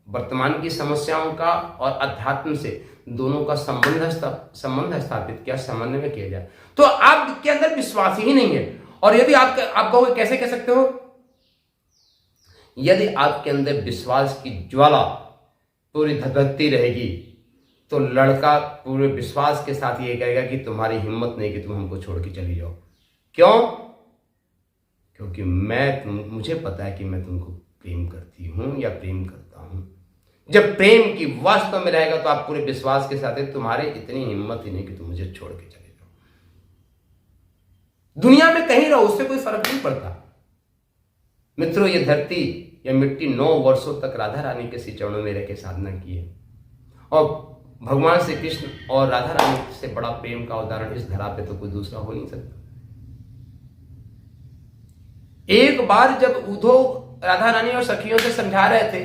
वर्तमान की समस्याओं का और अध्यात्म से दोनों का संबंध स्थापित किया, समन्वय किया जाए। तो आपके अंदर विश्वास ही नहीं है, और यदि आप कहोगे कैसे कह सकते हो? यदि आपके अंदर विश्वास की ज्वाला पूरी धधकती रहेगी तो लड़का पूरे विश्वास के साथ ये कहेगा कि तुम्हारी हिम्मत नहीं कि तुम हमको छोड़ के चली जाओ। क्यों? क्योंकि मुझे पता है कि मैं तुमको प्रेम करती हूं या प्रेम करता हूं। जब प्रेम की वास्तव में रहेगा तो आप पूरे विश्वास के साथ तुम्हारे इतनी हिम्मत ही नहीं कि तुम मुझे छोड़ के चले जाओ। दुनिया में कहीं रहो, उससे कोई फर्क नहीं पड़ता मित्रों। ये धरती या मिट्टी 9 वर्षों तक राधा रानी के श्री चरणों में रह के साधना की है, और भगवान श्री कृष्ण और राधा रानी से बड़ा प्रेम का उदाहरण इस धरा पे तो कोई दूसरा हो नहीं सकता। एक बार जब उद्धव राधा रानी और सखियों से समझा रहे थे,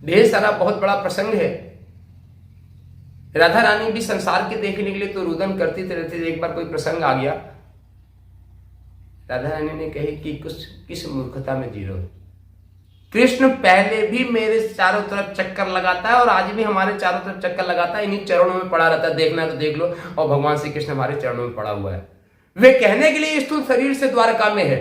ढेर सारा बहुत बड़ा प्रसंग है, राधा रानी भी संसार के देखने के लिए तो रुदन करती रहती थी। एक बार कोई प्रसंग आ गया, राधा रानी ने कही कि किस मूर्खता में जी रहे हो। कृष्ण पहले भी मेरे चारों तरफ चक्कर लगाता है और आज भी हमारे चारों तरफ चक्कर लगाता है, इन्हीं चरणों में पड़ा रहता है, देखना तो देख लो। और भगवान श्री कृष्ण हमारे चरणों में पड़ा हुआ है। वे कहने के लिए स्थूल शरीर से द्वारका में है,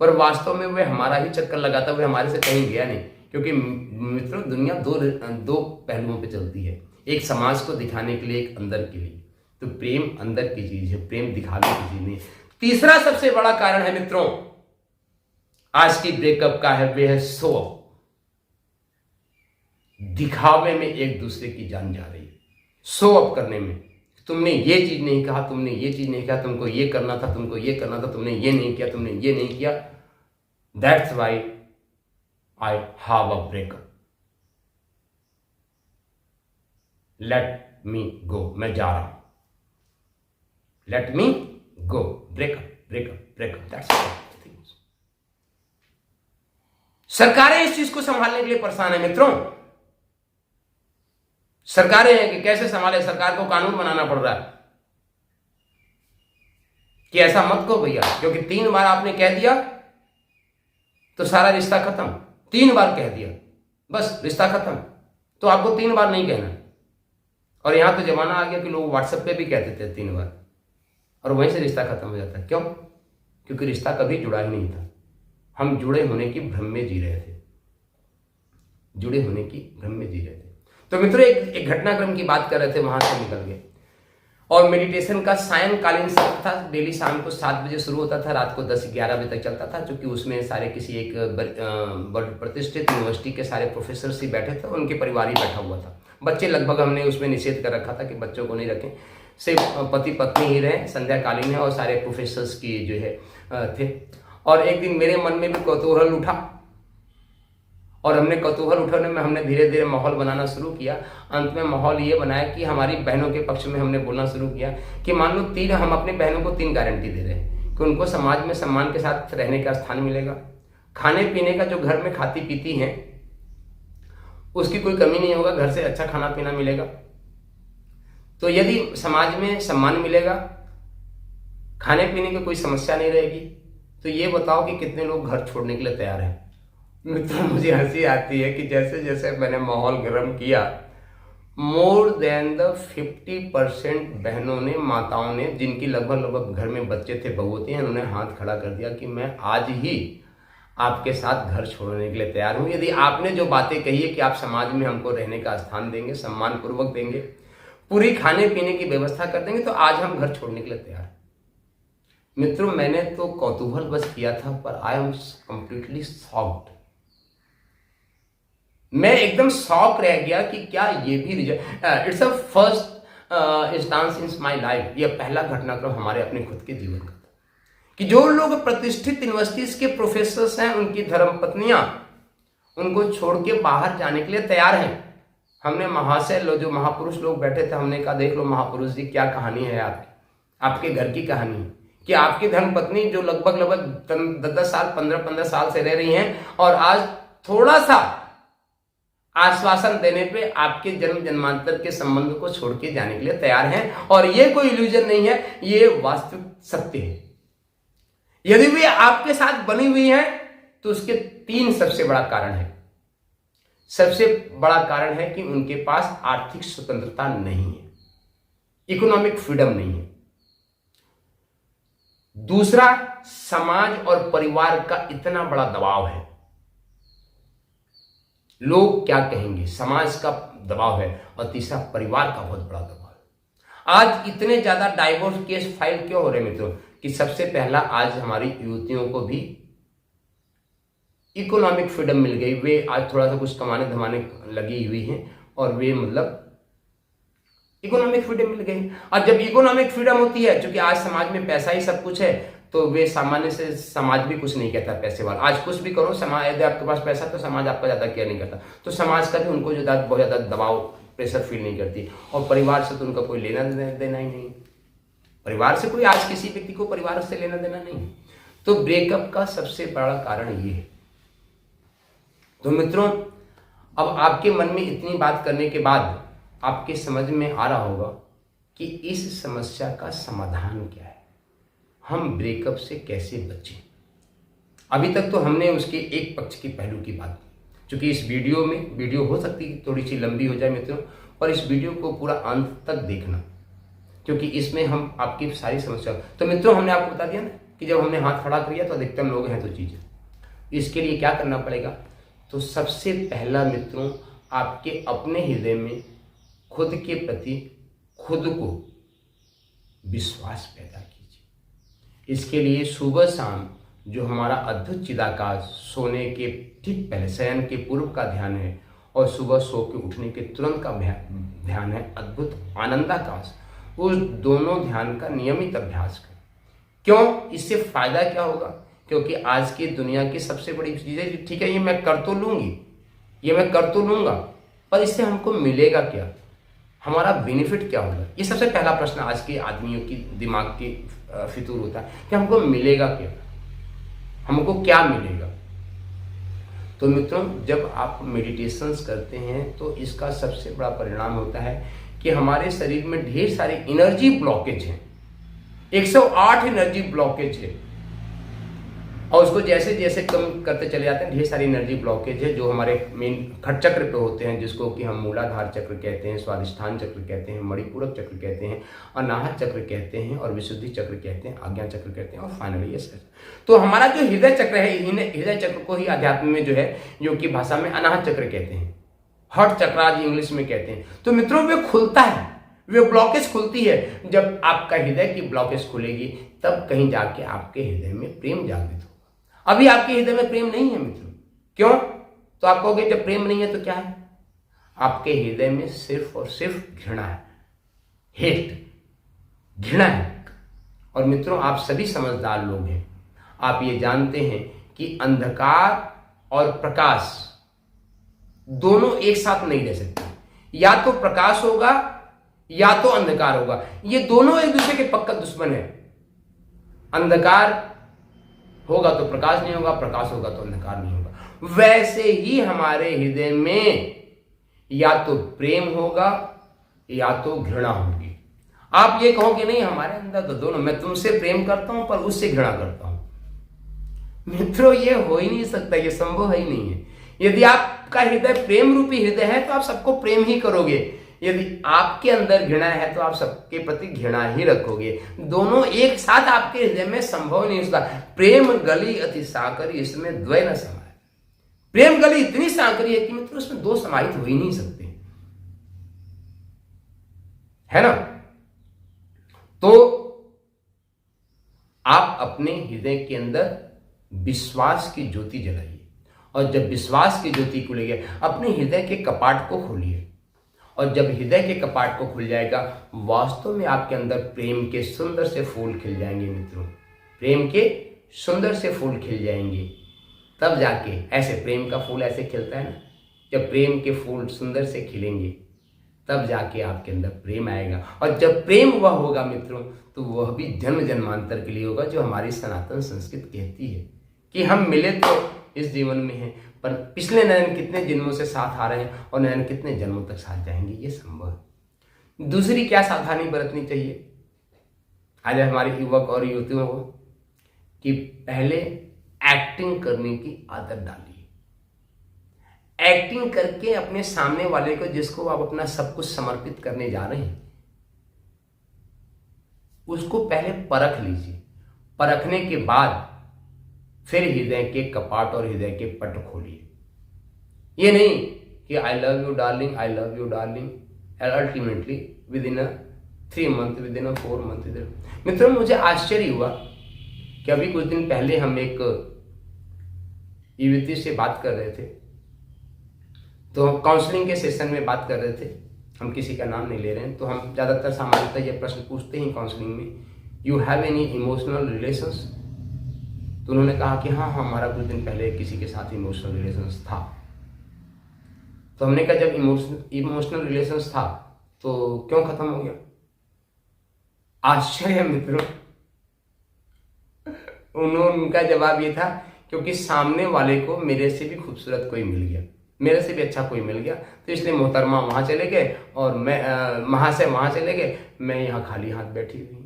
पर वास्तव में वे हमारा ही चक्कर लगाता, वे हमारे से कहीं गया नहीं। क्योंकि मित्रों दुनिया दो पहलुओं पे चलती है, एक समाज को दिखाने के लिए, एक अंदर के लिए। तो प्रेम अंदर की चीज है, प्रेम दिखाने की चीज नहीं। तीसरा सबसे बड़ा कारण है मित्रों आज की ब्रेकअप का है, वे है शो ऑफ। दिखावे में एक दूसरे की जान जा रही है, शो ऑफ करने में। तुमने ये चीज नहीं कहा, तुमने ये चीज नहीं कहा, तुमको ये करना था, तुमको ये करना था, तुमने ये नहीं किया, तुमने ये नहीं किया। That's why I have a breakup, let me go, मैं जा रहा हूं, let me go, breakup breakup breakup, that's thing. सरकारें इस चीज को संभालने के लिए परेशान है मित्रों। सरकारें हैं कि कैसे संभाले, सरकार को कानून बनाना पड़ रहा है कि ऐसा मत कहो भैया, क्योंकि 3 बार आपने कह दिया तो सारा रिश्ता खत्म। 3 बार कह दिया बस रिश्ता खत्म, तो आपको 3 बार नहीं कहना। और यहां तो जमाना आ गया कि लोग व्हाट्सएप पे भी कहते थे 3 बार, और वहीं से रिश्ता खत्म हो जाता है। क्यों? क्योंकि रिश्ता कभी जुड़ा ही नहीं था। हम जुड़े होने की भ्रम में जी रहे थे, जुड़े होने की भ्रम में जी रहे थे। तो मित्रों एक घटनाक्रम की बात कर रहे थे, वहां से निकल गए। और मेडिटेशन का सायंकालीन सत्र था, डेली शाम को 7 बजे शुरू होता था, रात को 10-11 बजे तक चलता था। क्योंकि उसमें सारे किसी एक प्रतिष्ठित यूनिवर्सिटी के सारे प्रोफेसर ही बैठे थे, उनके परिवार ही बैठा हुआ था। बच्चे लगभग हमने उसमें निषेध कर रखा था कि बच्चों को नहीं रखें, सिर्फ पति पत्नी ही रहे, संध्याकालीन है, और सारे प्रोफेसर्स की जो है थे। और एक दिन मेरे मन में भी कौतूहल उठा, और हमने कौतूहल उठाने में हमने धीरे धीरे माहौल बनाना शुरू किया। अंत में माहौल ये बनाया कि हमारी बहनों के पक्ष में हमने बोलना शुरू किया कि मान लो 3 हम अपनी बहनों को 3 गारंटी दे रहे हैं कि उनको समाज में सम्मान के साथ रहने का स्थान मिलेगा, खाने पीने का जो घर में खाती पीती हैं उसकी कोई कमी नहीं होगा, घर से अच्छा खाना पीना मिलेगा। तो यदि समाज में सम्मान मिलेगा, खाने पीने की कोई समस्या नहीं रहेगी, तो ये बताओ कि कितने लोग घर छोड़ने के लिए तैयार हैं। मित्रों मुझे हंसी आती है कि जैसे जैसे मैंने माहौल गर्म किया, मोर देन द 50% बहनों ने, माताओं ने, जिनकी लगभग घर में बच्चे थे, बहुती हैं, उन्होंने हाथ खड़ा कर दिया कि मैं आज ही आपके साथ घर छोड़ने के लिए तैयार हूं। यदि आपने जो बातें कही है कि आप समाज में हमको रहने का स्थान देंगे, सम्मान पूर्वक देंगे, पूरी खाने पीने की व्यवस्था कर देंगे, तो आज हम घर छोड़ने के लिए तैयार। मित्रों मैंने तो कौतूहल बस किया था, पर आई एम कंप्लीटली शॉक्ड। मैं एकदम शॉक रह गया कि क्या ये भी it's a first instance in my life. यह पहला घटनाक्रम हमारे अपने खुद के जीवन का था कि जो लोग प्रतिष्ठित यूनिवर्सिटीज के प्रोफेसर्स हैं, उनकी धर्मपत्नियां उनको छोड़ के बाहर जाने के लिए तैयार हैं। हमने महाशय लो, जो महापुरुष लोग बैठे थे, हमने कहा देख लो महापुरुष जी, क्या कहानी है आपकी, आपके घर की कहानी कि आपकी धर्मपत्नी जो लगभग 10 साल 15 साल से रह रही हैं और आज थोड़ा सा आश्वासन देने पे आपके जन्म जन्मांतर के संबंध को छोड़ के जाने के लिए तैयार हैं। और ये कोई इल्यूजन नहीं है, ये वास्तविक सत्य है। यदि वे आपके साथ बनी हुई हैं तो उसके 3 सबसे बड़ा कारण है। सबसे बड़ा कारण है कि उनके पास आर्थिक स्वतंत्रता नहीं है, इकोनॉमिक फ्रीडम नहीं है। दूसरा, समाज और परिवार का इतना बड़ा दबाव है, लोग क्या कहेंगे, समाज का दबाव है। और तीसरा, परिवार का बहुत बड़ा दबाव है। आज इतने ज्यादा डाइवोर्स केस फाइल क्यों हो रहे मित्रों, कि सबसे पहला आज हमारी युवतियों को भी इकोनॉमिक फ्रीडम मिल गई। वे आज थोड़ा सा कुछ कमाने धमाने लगी हुई हैं और वे मतलब इकोनॉमिक फ्रीडम मिल गई। और जब इकोनॉमिक फ्रीडम होती है, क्योंकि आज समाज में पैसा ही सब कुछ है, तो वे सामान्य से समाज भी कुछ नहीं कहता पैसे वाला। आज कुछ भी करो, समाज यदि आपके पास पैसा तो समाज आपका ज्यादा केयर नहीं करता, तो समाज का भी उनको जो बहुत ज्यादा दबाव प्रेशर फील नहीं करती। और परिवार से तो उनका कोई लेना देना ही नहीं, परिवार से कोई आज किसी व्यक्ति को परिवार से लेना देना नहीं। तो ब्रेकअप का सबसे बड़ा कारण ये है। तो मित्रों, अब आपके मन में इतनी बात करने के बाद आपके समझ में आ रहा होगा कि इस समस्या का समाधान क्या है, हम ब्रेकअप से कैसे बचें। अभी तक तो हमने उसके एक पक्ष की पहलू की बात की, क्योंकि इस वीडियो हो सकती है थोड़ी सी लंबी हो जाए मित्रों, पर इस वीडियो को पूरा अंत तक देखना, क्योंकि इसमें हम आपकी सारी समस्या। तो मित्रों, हमने आपको बता दिया ना कि जब हमने हाथ खड़ा किया तो अधिकतम लोग हैं तो चीजें, इसके लिए क्या करना पड़ेगा। तो सबसे पहला मित्रों, आपके अपने हृदय में खुद के प्रति खुद को विश्वास पैदा कीजिए। इसके लिए सुबह शाम जो हमारा अद्भुत चिदाकाश, सोने के ठीक पहले शयन के पूर्व का ध्यान है, और सुबह सो के उठने के तुरंत का ध्यान है अद्भुत आनंदाकाश, उस दोनों ध्यान का नियमित अभ्यास करें। क्यों, इससे फायदा क्या होगा, क्योंकि आज की दुनिया की सबसे बड़ी चीज़ है, ठीक है ये मैं कर तो लूँगी, ये मैं कर तो लूँगा, पर इससे हमको मिलेगा क्या, हमारा बेनिफिट क्या होगा। ये सबसे पहला प्रश्न आज के आदमियों की दिमाग की फितूर होता है कि हमको मिलेगा क्या, हमको क्या मिलेगा। तो मित्रों, जब आप मेडिटेशंस करते हैं तो इसका सबसे बड़ा परिणाम होता है कि हमारे शरीर में ढेर सारे एनर्जी ब्लॉकेज हैं, 108 एनर्जी ब्लॉकेज है, और उसको जैसे जैसे कम करते चले जाते हैं, ढेर सारी एनर्जी ब्लॉकेज है जो हमारे मेन खट चक्र पे होते हैं, जिसको कि हम मूलाधार चक्र कहते हैं, स्वादिष्ठान चक्र कहते हैं, मणिपूरक चक्र कहते हैं, अनाहत चक्र कहते हैं, और विशुद्धि चक्र कहते हैं, आज्ञा चक्र कहते हैं, और फाइनली ये सर। तो हमारा जो हृदय चक्र है, हृदय चक्र को ही अध्यात्म में जो है योग की भाषा में अनाहत चक्र कहते हैं, हार्ट चक्र आज इंग्लिश में कहते हैं। तो मित्रों, वे खुलता है, वे ब्लॉकेज खुलती है। जब आपका हृदय की ब्लॉकेज खुलेगी तब कहीं जाके आपके हृदय में प्रेम जागृत होगा। अभी आपके हृदय में प्रेम नहीं है मित्रों, क्यों, तो आप कहोगे जब प्रेम नहीं है तो क्या है, आपके हृदय में सिर्फ और सिर्फ घृणा है, हेट, घृणा है। और मित्रों, आप सभी समझदार लोग हैं, आप ये जानते हैं कि अंधकार और प्रकाश दोनों एक साथ नहीं रह सकते, या तो प्रकाश होगा या तो अंधकार होगा, ये दोनों एक दूसरे के पक्का दुश्मन है। अंधकार होगा तो प्रकाश नहीं होगा, प्रकाश होगा तो अंधकार नहीं होगा। वैसे ही हमारे हृदय में या तो प्रेम होगा या तो घृणा होगी। आप ये कहोगे नहीं हमारे अंदर तो दोनों, मैं तुमसे प्रेम करता हूं पर उससे घृणा करता हूं। मित्रों, ये हो ही नहीं सकता, ये संभव ही नहीं है। यदि आपका हृदय प्रेम रूपी हृदय है तो आप सबको प्रेम ही करोगे, यदि आपके अंदर घृणा है तो आप सबके प्रति घृणा ही रखोगे। दोनों एक साथ आपके हृदय में संभव नहीं होता। प्रेम गली अति साकरी, इसमें द्वय न समाये। प्रेम गली इतनी साकरी है कि मित्रों उसमें दो समाहित हो ही नहीं सकते, है ना। तो आप अपने हृदय के अंदर विश्वास की ज्योति जलाइए, और जब विश्वास की ज्योति खुलेगी अपने हृदय के कपाट को खोलिए, और जब हृदय के कपाट को खुल जाएगा वास्तव में आपके अंदर प्रेम के सुंदर से फूल खिल जाएंगे मित्रों, प्रेम के सुंदर से फूल खिल जाएंगे। तब जाके ऐसे प्रेम का फूल ऐसे खिलता है ना, जब प्रेम के फूल सुंदर से खिलेंगे तब जाके आपके अंदर प्रेम आएगा। और जब प्रेम वह होगा मित्रों, तो वह भी जन्म जन्मांतर के लिए होगा, जो हमारी सनातन संस्कृति कहती है कि हम मिले तो इस जीवन में हैं, पर पिछले नयन कितने जन्मों से साथ आ रहे हैं और नयन कितने जन्मों तक साथ जाएंगे, ये संभव है। दूसरी क्या सावधानी बरतनी चाहिए आज हमारे युवक और युवतियों को, कि पहले एक्टिंग करने की आदत डालिए। एक्टिंग करके अपने सामने वाले को, जिसको आप अपना सब कुछ समर्पित करने जा रहे हैं, उसको पहले परख लीजिए। परखने के बाद फिर हृदय के कपाट और हृदय के पट खोलिए। ये नहीं कि आई love you darling, I love you darling, ultimately with in 3 month, with in 4 month. मित्रों, मुझे आश्चर्य हुआ कि अभी कुछ दिन पहले हम एक युवती से बात कर रहे थे, तो काउंसलिंग के सेशन में बात कर रहे थे, हम किसी का नाम नहीं ले रहे हैं। तो हम ज़्यादातर सामान्यतः ये प्रश्न पूछते हैं काउंसलिंग में, you have any emotional relations? तो उन्होंने कहा कि हाँ, हमारा कुछ दिन पहले किसी के साथ इमोशनल रिलेशंस था। तो हमने कहा जब इमोशनल रिलेशंस था तो क्यों खत्म हो गया? आश्चर्य मित्रों, उनका जवाब ये था, क्योंकि सामने वाले को मेरे से भी खूबसूरत कोई मिल गया, मेरे से भी अच्छा कोई मिल गया, तो इसलिए मोहतरमा वहां चले गए और मैं वहां से वहां चले गए, मैं यहां खाली हाथ बैठी हुई।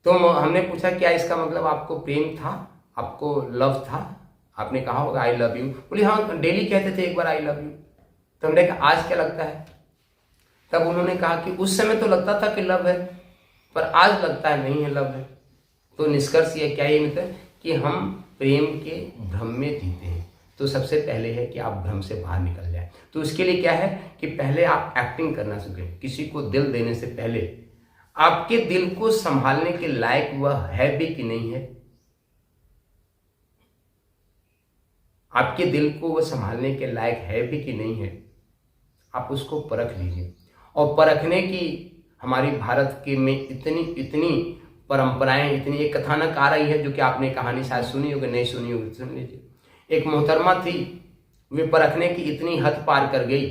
तो हमने पूछा क्या इसका मतलब आपको प्रेम था, आपको लव था? आपने कहा होगा आई लव यू। बोली हाँ, डेली कहते थे एक बार आई लव यू। तो हमने कहा आज क्या लगता है? तब उन्होंने कहा कि उस समय तो लगता था कि लव है, पर आज लगता है नहीं है लव है। तो निष्कर्ष ये क्या है मित्र, कि हम प्रेम के भ्रम में जीते हैं। तो सबसे पहले है कि आप भ्रम से बाहर निकल जाए। तो उसके लिए क्या है कि पहले आप एक्टिंग करना सीखें। किसी को दिल देने से पहले आपके दिल को संभालने के लायक वह है भी कि नहीं है, आपके दिल को वह संभालने के लायक है भी कि नहीं है, आप उसको परख लीजिए। और परखने की हमारी भारत के में इतनी परंपराएं, इतनी एक कथानक आ रही है, जो कि आपने कहानी शायद सुनी होगी, नहीं सुनी होगी, सुन लीजिए। एक मोहतरमा थी, वे परखने की इतनी हद पार कर गई,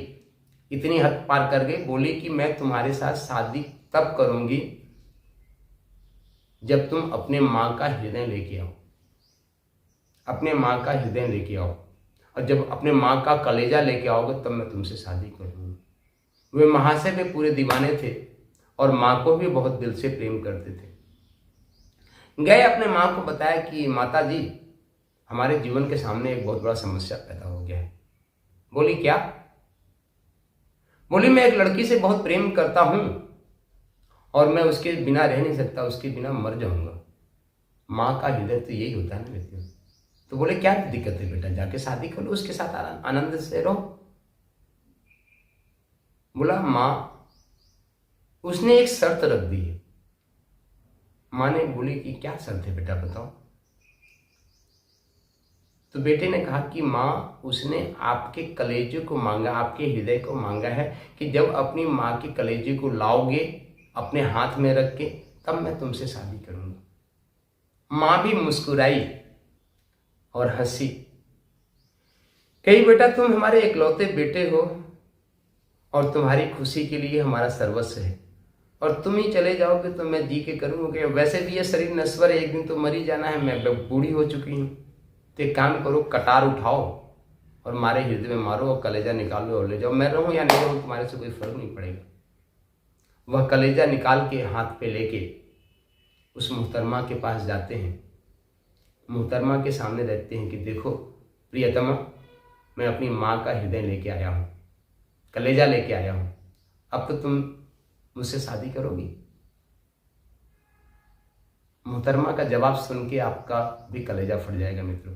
बोली कि मैं तुम्हारे साथ शादी तब करूंगी जब तुम अपने माँ का हृदय लेके आओ, अपने माँ का हृदय लेके आओ, और जब अपने माँ का कलेजा लेके आओगे तब मैं तुमसे शादी करूंगी। वे महाशय पे पूरे दीवाने थे और माँ को भी बहुत दिल से प्रेम करते थे। गए अपने माँ को बताया कि माता जी, हमारे जीवन के सामने एक बहुत बड़ा समस्या पैदा हो गया है। बोली क्या? बोली मैं एक लड़की से बहुत प्रेम करता हूं और मैं उसके बिना रह नहीं सकता, उसके बिना मर जाऊंगा। माँ का हृदय तो यही होता है ना मित्रों। तो बोले क्या दिक्कत है बेटा, जाके शादी कर लो, उसके साथ आनंद से रहो। बोला माँ, उसने एक शर्त रख दी है। माँ ने बोली कि क्या शर्त है बेटा, बताओ। तो बेटे ने कहा कि माँ, उसने आपके कलेजे को मांगा, आपके हृदय को मांगा है कि जब अपनी माँ के कलेजे को लाओगे अपने हाथ में रख के, तब मैं तुमसे शादी करूंगा। माँ भी मुस्कुराई और हंसी, कही बेटा तुम हमारे इकलौते बेटे हो और तुम्हारी खुशी के लिए हमारा सर्वस्व है, और तुम ही चले जाओगे तो मैं जी के करूँगा। वैसे भी ये शरीर नश्वर है, एक दिन तो मर ही जाना है, मैं बूढ़ी हो चुकी हूँ। तो एक काम करो, कटार उठाओ और हमारे हृदय में मारो और कलेजा निकालो और ले जाओ। मैं रहूँ या नहीं रहूँ तुम्हारे से कोई फर्क नहीं पड़ेगा। वह कलेजा निकाल के हाथ पे लेके उस मुहतरमा के पास जाते हैं। मुहतरमा के सामने रहते हैं कि देखो प्रियतमा, मैं अपनी माँ का हृदय लेके आया हूँ, कलेजा लेके आया हूँ, अब तो तुम मुझसे शादी करोगी? मोहतरमा का जवाब सुन के आपका भी कलेजा फट जाएगा मित्रों।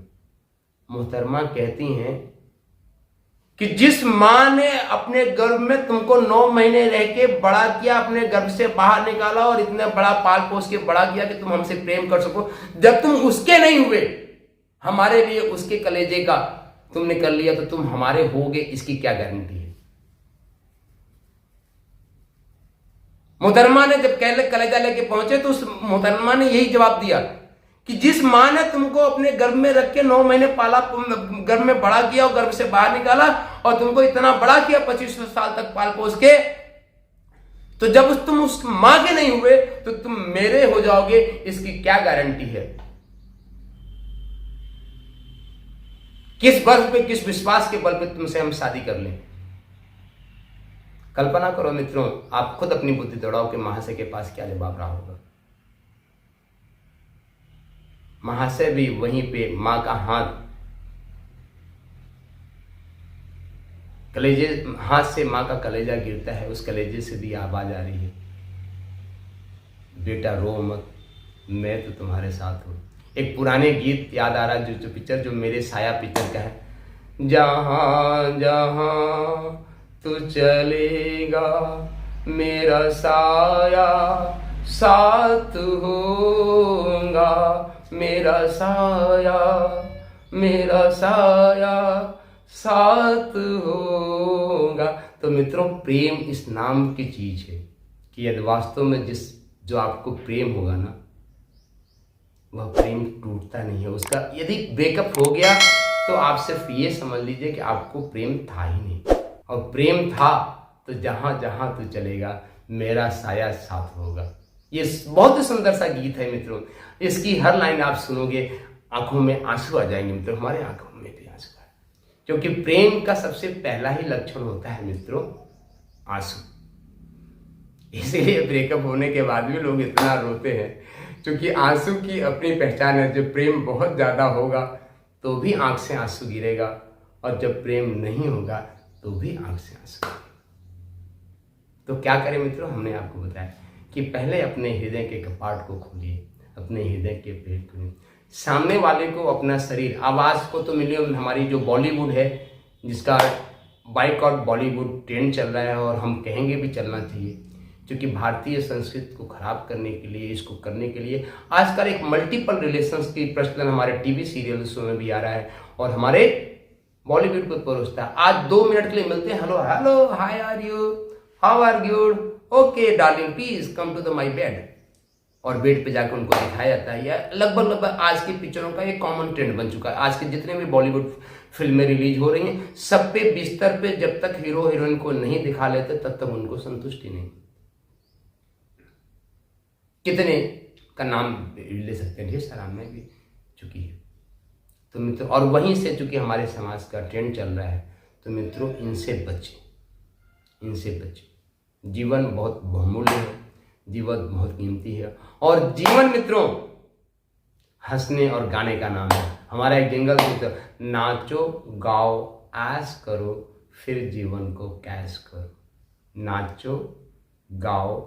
मोहतरमा कहती हैं कि जिस माँ ने अपने गर्भ में तुमको 9 महीने रह के बड़ा किया, अपने गर्भ से बाहर निकाला और इतना बड़ा पाल पोस के बड़ा किया कि तुम हमसे प्रेम कर सको, जब तुम उसके नहीं हुए, हमारे लिए उसके कलेजे का तुमने कर लिया, तो तुम हमारे होगे, इसकी क्या गारंटी है? मोहतरमा ने जब कलेजा लेके पहुंचे तो उस मोहतरमा ने यही जवाब दिया कि जिस माँ ने तुमको अपने गर्भ में रख के 9 महीने पाला, गर्भ में बड़ा किया और गर्भ से बाहर निकाला और तुमको इतना बड़ा किया 25 साल तक पाल पोस के, तो जब तुम उस मां के नहीं हुए तो तुम मेरे हो जाओगे, इसकी क्या गारंटी है? किस बल पे, किस विश्वास के बल पे तुमसे हम शादी कर लें? कल्पना करो मित्रों, आप खुद अपनी बुद्धि दौड़ाओ कि महाशय के पास क्या जवाब रहा होगा। महाशय भी वहीं पे मां का हाथ, कलेजे, हाथ से मां का कलेजा गिरता है, उस कलेजे से भी आवाज आ रही है, बेटा रो मत, मैं तो तुम्हारे साथ हूं। एक पुराने गीत याद आ रहा है, जो पिक्चर, जो मेरे साया पिक्चर का है, जहां जहां तू चलेगा मेरा साया साथ होगा, मेरा साया साथ होगा। तो मित्रों, प्रेम इस नाम की चीज है कि यदि वास्तव में जो आपको प्रेम होगा ना, वह प्रेम टूटता नहीं है। उसका यदि ब्रेकअप हो गया तो आप सिर्फ ये समझ लीजिए कि आपको प्रेम था ही नहीं, और प्रेम था तो जहां जहां तू चलेगा मेरा साया साथ होगा। ये बहुत ही सुंदर सा गीत है मित्रों, इसकी हर लाइन आप सुनोगे आंखों में आंसू आ जाएंगे मित्रों, हमारे आंखों में भी आंसू आए, क्योंकि प्रेम का सबसे पहला ही लक्षण होता है मित्रों आंसू। इसीलिए ब्रेकअप होने के बाद भी लोग इतना रोते हैं, क्योंकि आंसू की अपनी पहचान है। जब प्रेम बहुत ज्यादा होगा तो भी आंख से आंसू गिरेगा, और जब प्रेम नहीं होगा तो भी आंख से आंसू। तो क्या करें मित्रों, हमने आपको बताया कि पहले अपने हृदय के कपाट को खोलिए, अपने हृदय के पेट खोलिए, सामने वाले को अपना शरीर, आवाज को तो मिलिए। हमारी जो बॉलीवुड है, जिसका बाइकआउट बॉलीवुड ट्रेंड चल रहा है, और हम कहेंगे भी चलना चाहिए, क्योंकि भारतीय संस्कृति को खराब करने के लिए, इसको करने के लिए आजकल एक मल्टीपल रिलेशंस की प्रचलन हमारे टीवी सीरियल शो में भी आ रहा है, और हमारे बॉलीवुड को परोसता है। आज 2 मिनट के लिए मिलते हैं, hello hello, hi are you, how are you, okay darling please come to the my bed, और बेड पे जाकर उनको दिखाया जाता है। यह लगभग आज की पिक्चरों का एक कॉमन ट्रेंड बन चुका है। आज के जितने भी बॉलीवुड फिल्में रिलीज हो रही हैं, सब पे बिस्तर पे जब तक हीरो हीरोइन को नहीं दिखा लेते तब तक उनको संतुष्टि नहीं। कितने का नाम ले सकते हैं, ढेर सारा मैं भी चुकी है। तो मित्रों, और वहीं से चूंकि हमारे समाज का ट्रेंड चल रहा है, तो मित्रों इनसे बचें, इनसे बचें। जीवन बहुत बहुमूल्य है, जीवन बहुत कीमती है, और जीवन मित्रों हंसने और गाने का नाम है। हमारा एक जिंगल मित्र, नाचो गाओ ऐश करो फिर जीवन को कैश करो, नाचो गाओ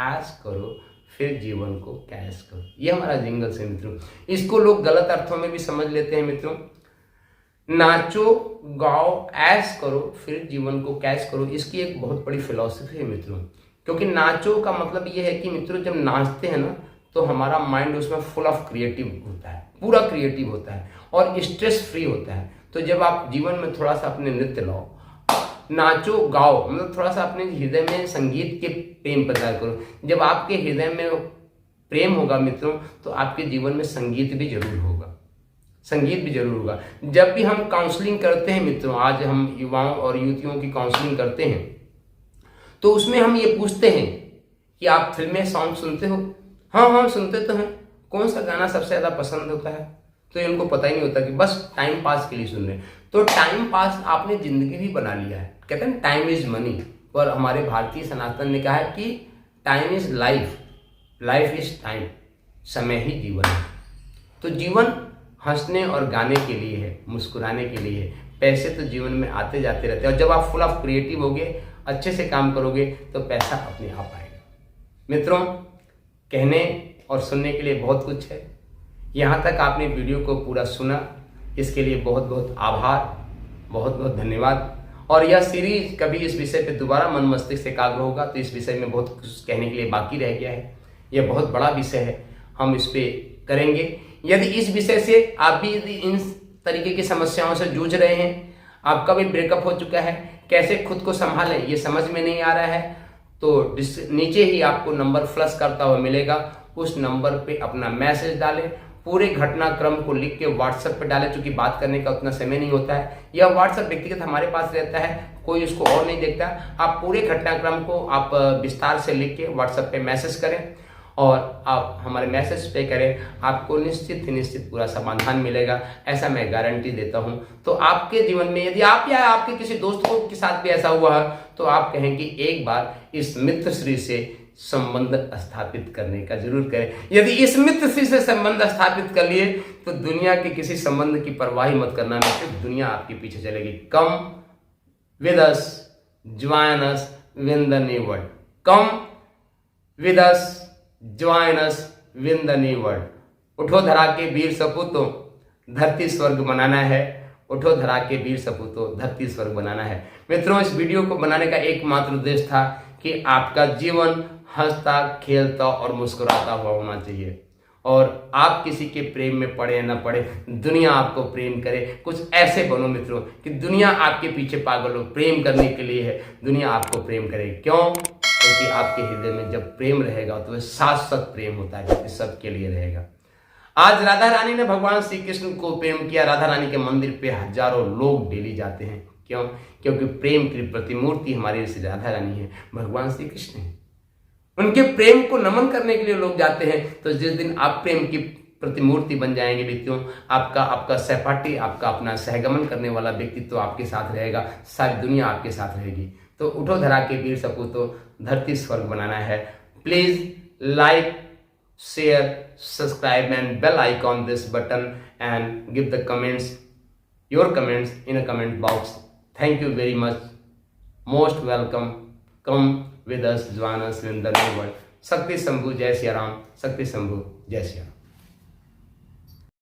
ऐश करो फिर जीवन को कैश करो। ये हमारा जिंगल से मित्रों। इसको लोग गलत अर्थों में भी समझ लेते हैं मित्रों। नाचो गाओ ऐश करो फिर जीवन को कैश करो, इसकी एक बहुत बड़ी फिलॉसफी है मित्रों। क्योंकि नाचो का मतलब ये है कि मित्रों जब नाचते हैं ना, तो हमारा माइंड उसमें फुल ऑफ क्रिएटिव होता है, पूरा क्रिएटिव होता है और स्ट्रेस फ्री होता है। तो जब आप जीवन में थोड़ा सा अपने नृत्य लाओ, नाचो गाओ, मतलब थोड़ा सा अपने हृदय में संगीत के प्रेम पैदा करो। जब आपके हृदय में प्रेम होगा मित्रों, तो आपके जीवन में संगीत भी जरूर होगा, संगीत भी जरूर होगा। जब भी हम काउंसलिंग करते हैं मित्रों, आज हम युवाओं और युवतियों की काउंसलिंग करते हैं, तो उसमें हम ये पूछते हैं कि आप फिल्में सॉन्ग सुनते हो? हाँ सुनते तो हैं। कौन सा गाना सबसे ज्यादा पसंद होता है? तो ये उनको पता ही नहीं होता कि बस टाइम पास के लिए सुन रहे हैं। तो टाइम पास आपने जिंदगी भी बना लिया है। कहते हैं टाइम इज मनी, और हमारे भारतीय सनातन ने कहा है कि time is life, life is time, समय ही जीवन है। तो जीवन हंसने और गाने के लिए है, मुस्कुराने के लिए है। पैसे तो जीवन में आते जाते रहते हैं, और जब आप फुल ऑफ क्रिएटिव होगे, अच्छे से काम करोगे, तो पैसा अपने आप आएगा। मित्रों, कहने और सुनने के लिए बहुत कुछ है। यहाँ तक आपने वीडियो को पूरा सुना, इसके लिए बहुत बहुत आभार, बहुत बहुत धन्यवाद। और यह सीरीज कभी इस विषय पे दोबारा मन मस्तिष्क एकाग्र होगा, तो इस विषय में बहुत कुछ कहने के लिए बाकी रह गया है। यह बहुत बड़ा विषय है, हम इस पे करेंगे। यदि इस विषय से आप भी यदि इन तरीके की समस्याओं से जूझ रहे हैं, आपका भी ब्रेकअप हो चुका है, कैसे खुद को संभालें ये समझ में नहीं आ रहा है, तो नीचे ही आपको नंबर फ्लश करता हुआ मिलेगा, उस नंबर पे अपना मैसेज डालें, पूरे घटनाक्रम को लिख के व्हाट्सएप पे डालें, क्योंकि बात करने का उतना समय नहीं होता है। यह व्हाट्सएप व्यक्तिगत हमारे पास रहता है, कोई उसको और नहीं देखता। आप पूरे घटनाक्रम को आप विस्तार से लिख के व्हाट्सएप पे मैसेज करें और आप हमारे मैसेज पे करें, आपको निश्चित पूरा समाधान मिलेगा, ऐसा मैं गारंटी देता हूं। तो आपके जीवन में यदि आप या आपके किसी दोस्त को के साथ भी ऐसा हुआ है तो आप कहें कि एक बार इस मित्र श्री से संबंध स्थापित करने का जरूर करें। यदि इस मित्र श्री से संबंध स्थापित कर लिए तो दुनिया के किसी संबंध की परवाह मत करना, नहीं सिर्फ दुनिया आपके पीछे चलेगी। Come with us, join us win the new world. Come with us, join us win the new world. उठो धरा के वीर सपूतों, धरती स्वर्ग बनाना है। उठो धरा के वीर सपूतों, धरती स्वर्ग बनाना है। मित्रों, इस वीडियो को बनाने का एकमात्र उद्देश्य था कि आपका जीवन हंसता, खेलता और मुस्कुराता हुआ होना चाहिए, और आप किसी के प्रेम में पड़े न पड़े, दुनिया आपको प्रेम करे। कुछ ऐसे बनो मित्रों कि दुनिया आपके पीछे पागल हो, प्रेम करने के लिए है, दुनिया आपको प्रेम करे। क्यों? क्योंकि आपके हृदय में जब प्रेम रहेगा तो वह शाश्वत प्रेम होता है, जो सबके लिए रहेगा। आज राधा रानी ने भगवान श्री कृष्ण को प्रेम किया। राधा रानी के मंदिर पे हजारों लोग डेली जाते हैं। क्यों? क्योंकि प्रेम की प्रतिमूर्ति हमारी श्री राधा रानी है, भगवान श्री कृष्ण है। उनके प्रेम को नमन करने के लिए लोग जाते हैं। तो जिस दिन आप प्रेम की प्रतिमूर्ति बन जाएंगे व्यक्तियों, आपका सहपाठी, आपका अपना सहगमन करने वाला व्यक्तित्व तो आपके साथ रहेगा, सारी दुनिया आपके साथ रहेगी। तो उठो धरा के वीर सपूतों, धरती स्वर्ग बनाना है। Please like, share, subscribe and bell icon this button and give the comments, your comments in a comment box. Thank you very much. Most welcome. Come with us, join us in the new world. शक्ति शंभु जय सिया राम, शक्ति शंभु जय सिया राम।